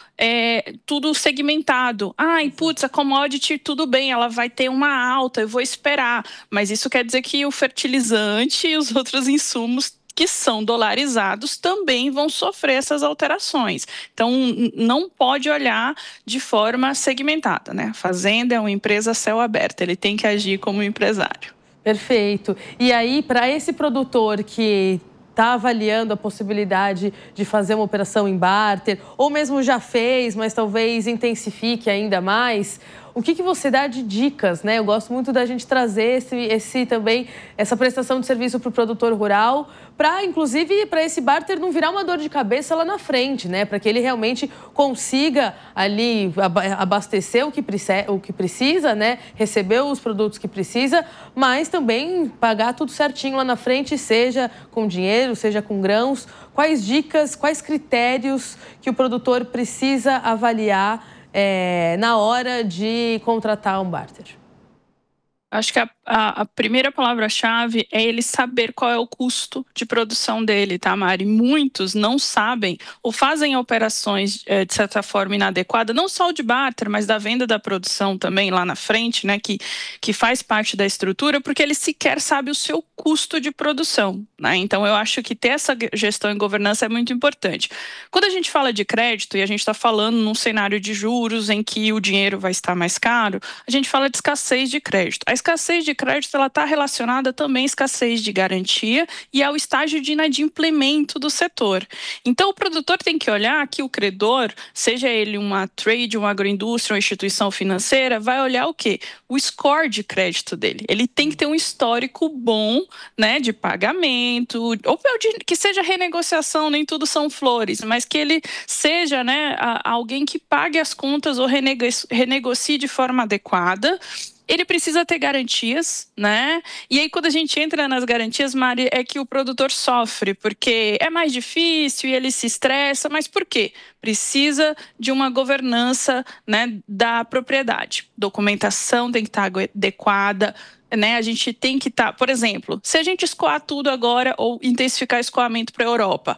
tudo segmentado. Ai, putz, a commodity, tudo bem, ela vai ter uma alta, eu vou esperar. Mas isso quer dizer que o fertilizante e os outros insumos que são dolarizados também vão sofrer essas alterações. Então, não pode olhar de forma segmentada, né? A fazenda é uma empresa a céu aberto, ele tem que agir como empresário. Perfeito. E aí, para esse produtor que está avaliando a possibilidade de fazer uma operação em barter, ou mesmo já fez, mas talvez intensifique ainda mais, o que você dá de dicas, né? Eu gosto muito da gente trazer também essa prestação de serviço para o produtor rural, inclusive, para esse barter não virar uma dor de cabeça lá na frente, né? Para que ele realmente consiga ali abastecer o que precisa, né? Receber os produtos que precisa, mas também pagar tudo certinho lá na frente, seja com dinheiro, seja com grãos. Quais dicas, quais critérios que o produtor precisa avaliar na hora de contratar um barter? Acho que a primeira palavra-chave é ele saber qual é o custo de produção dele, tá, Mari? Muitos não sabem ou fazem operações, de certa forma, inadequada, não só o de barter, mas da venda da produção também lá na frente, né, que faz parte da estrutura, porque ele sequer sabe o seu custo de produção, né? Então, eu acho que ter essa gestão e governança é muito importante. Quando a gente fala de crédito, e a gente está falando num cenário de juros em que o dinheiro vai estar mais caro, a gente fala de escassez de crédito. A escassez de crédito está relacionada também à escassez de garantia e ao estágio de inadimplemento do setor. Então, o produtor tem que olhar que o credor, seja ele uma trade, uma agroindústria, uma instituição financeira, vai olhar o quê? O score de crédito dele. Ele tem que ter um histórico bom, né, de pagamento, ou que seja renegociação, nem tudo são flores, mas que ele seja, né, alguém que pague as contas ou renegocie de forma adequada. ele precisa ter garantias, né? E aí, quando a gente entra nas garantias, Mari, é que o produtor sofre, porque é mais difícil e ele se estressa. Mas por quê? Precisa de uma governança, né, da propriedade. Documentação tem que estar adequada, né? A gente tem que estar... Por exemplo, se a gente escoar tudo agora ou intensificar o escoamento para a Europa,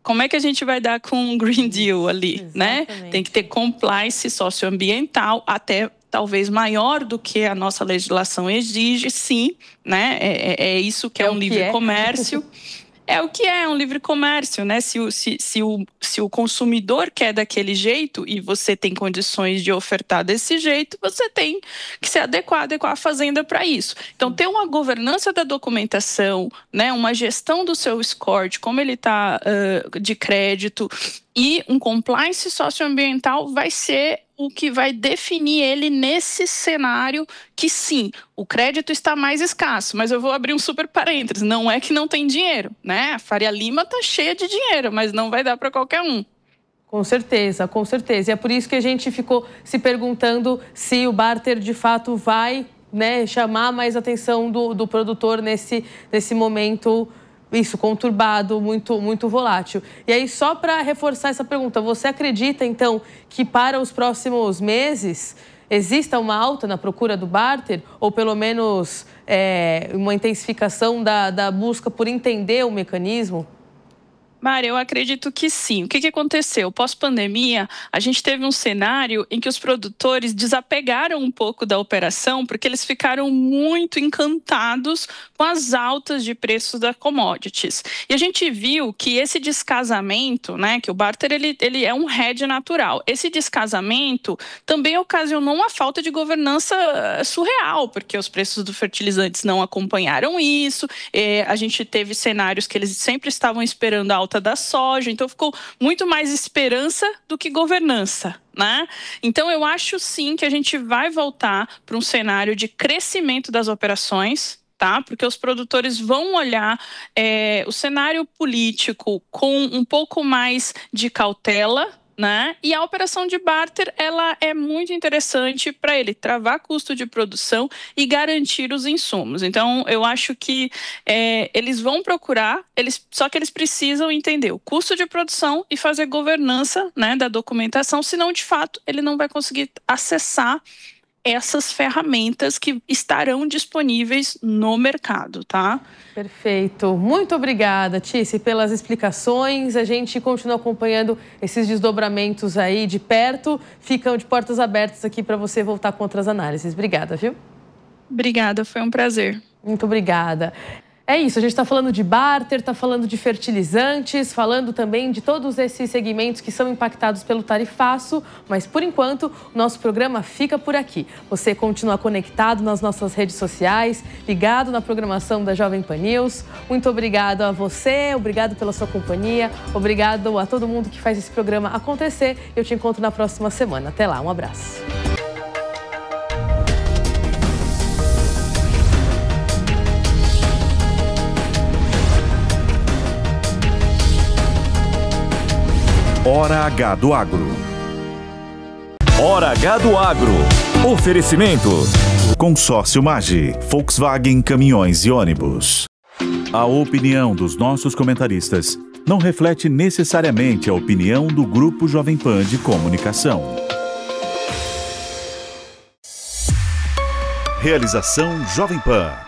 como é que a gente vai dar com um Green Deal ali, né? Tem que ter compliance socioambiental, até talvez maior do que a nossa legislação exige, sim, né? É isso que é um livre comércio. É o que é um livre comércio, né? Se o consumidor quer daquele jeito e você tem condições de ofertar desse jeito, você tem que se adequar a fazenda para isso. Então, ter uma governança da documentação, né? Uma gestão do seu score, de como ele está de crédito, e um compliance socioambiental vai ser o que vai definir ele nesse cenário que, sim, o crédito está mais escasso. Mas eu vou abrir um super parênteses, não é que não tem dinheiro, né? A Faria Lima está cheia de dinheiro, mas não vai dar para qualquer um. Com certeza, com certeza. E é por isso que a gente ficou se perguntando se o barter, de fato, vai, né, chamar mais atenção do produtor nesse momento... Isso, conturbado, muito volátil. E aí, só para reforçar essa pergunta, você acredita, então, que para os próximos meses exista uma alta na procura do barter? Ou pelo menos uma intensificação da busca por entender o mecanismo? Mari, eu acredito que sim. O que aconteceu? Pós-pandemia, a gente teve um cenário em que os produtores desapegaram um pouco da operação porque eles ficaram muito encantados com as altas de preços da commodities. E a gente viu que esse descasamento, né, que o barter ele é um hedge natural. Esse descasamento também ocasionou uma falta de governança surreal, porque os preços dos fertilizantes não acompanharam isso. A gente teve cenários que eles sempre estavam esperando a alta da soja, então ficou muito mais esperança do que governança, né? Então eu acho sim que a gente vai voltar para um cenário de crescimento das operações, tá? Porque os produtores vão olhar o cenário político com um pouco mais de cautela, né? E a operação de barter, ela é muito interessante para ele travar custo de produção e garantir os insumos. Então, eu acho que eles vão procurar, só que eles precisam entender o custo de produção e fazer governança, né, da documentação, senão, de fato, ele não vai conseguir acessar essas ferramentas que estarão disponíveis no mercado, tá? Perfeito. Muito obrigada, Tice, pelas explicações. A gente continua acompanhando esses desdobramentos aí de perto. Ficam de portas abertas aqui para você voltar com outras análises. Obrigada, viu? Obrigada, foi um prazer. Muito obrigada. É isso, a gente está falando de barter, está falando de fertilizantes, falando também de todos esses segmentos que são impactados pelo tarifaço, mas por enquanto o nosso programa fica por aqui. Você continua conectado nas nossas redes sociais, ligado na programação da Jovem Pan News. Muito obrigado a você, obrigado pela sua companhia, obrigado a todo mundo que faz esse programa acontecer. Eu te encontro na próxima semana. Até lá, um abraço. Hora H do Agro. Hora H do Agro. Oferecimento. Consórcio Magi, Volkswagen Caminhões e Ônibus. A opinião dos nossos comentaristas não reflete necessariamente a opinião do Grupo Jovem Pan de Comunicação. Realização Jovem Pan.